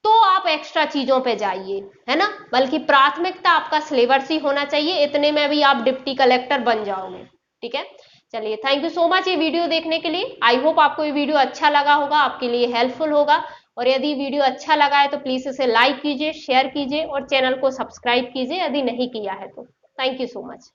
तो आप एक्स्ट्रा चीजों पे जाइए, है ना, बल्कि प्राथमिकता आपका सिलेबस ही होना चाहिए। इतने में भी आप डिप्टी कलेक्टर बन जाओगे, ठीक है। चलिए, थैंक यू सो मच ये वीडियो देखने के लिए। आई होप आपको ये वीडियो अच्छा लगा होगा, आपके लिए हेल्पफुल होगा। और यदि वीडियो अच्छा लगा है तो प्लीज इसे लाइक कीजिए, शेयर कीजिए और चैनल को सब्सक्राइब कीजिए यदि नहीं किया है तो। Thank you so much.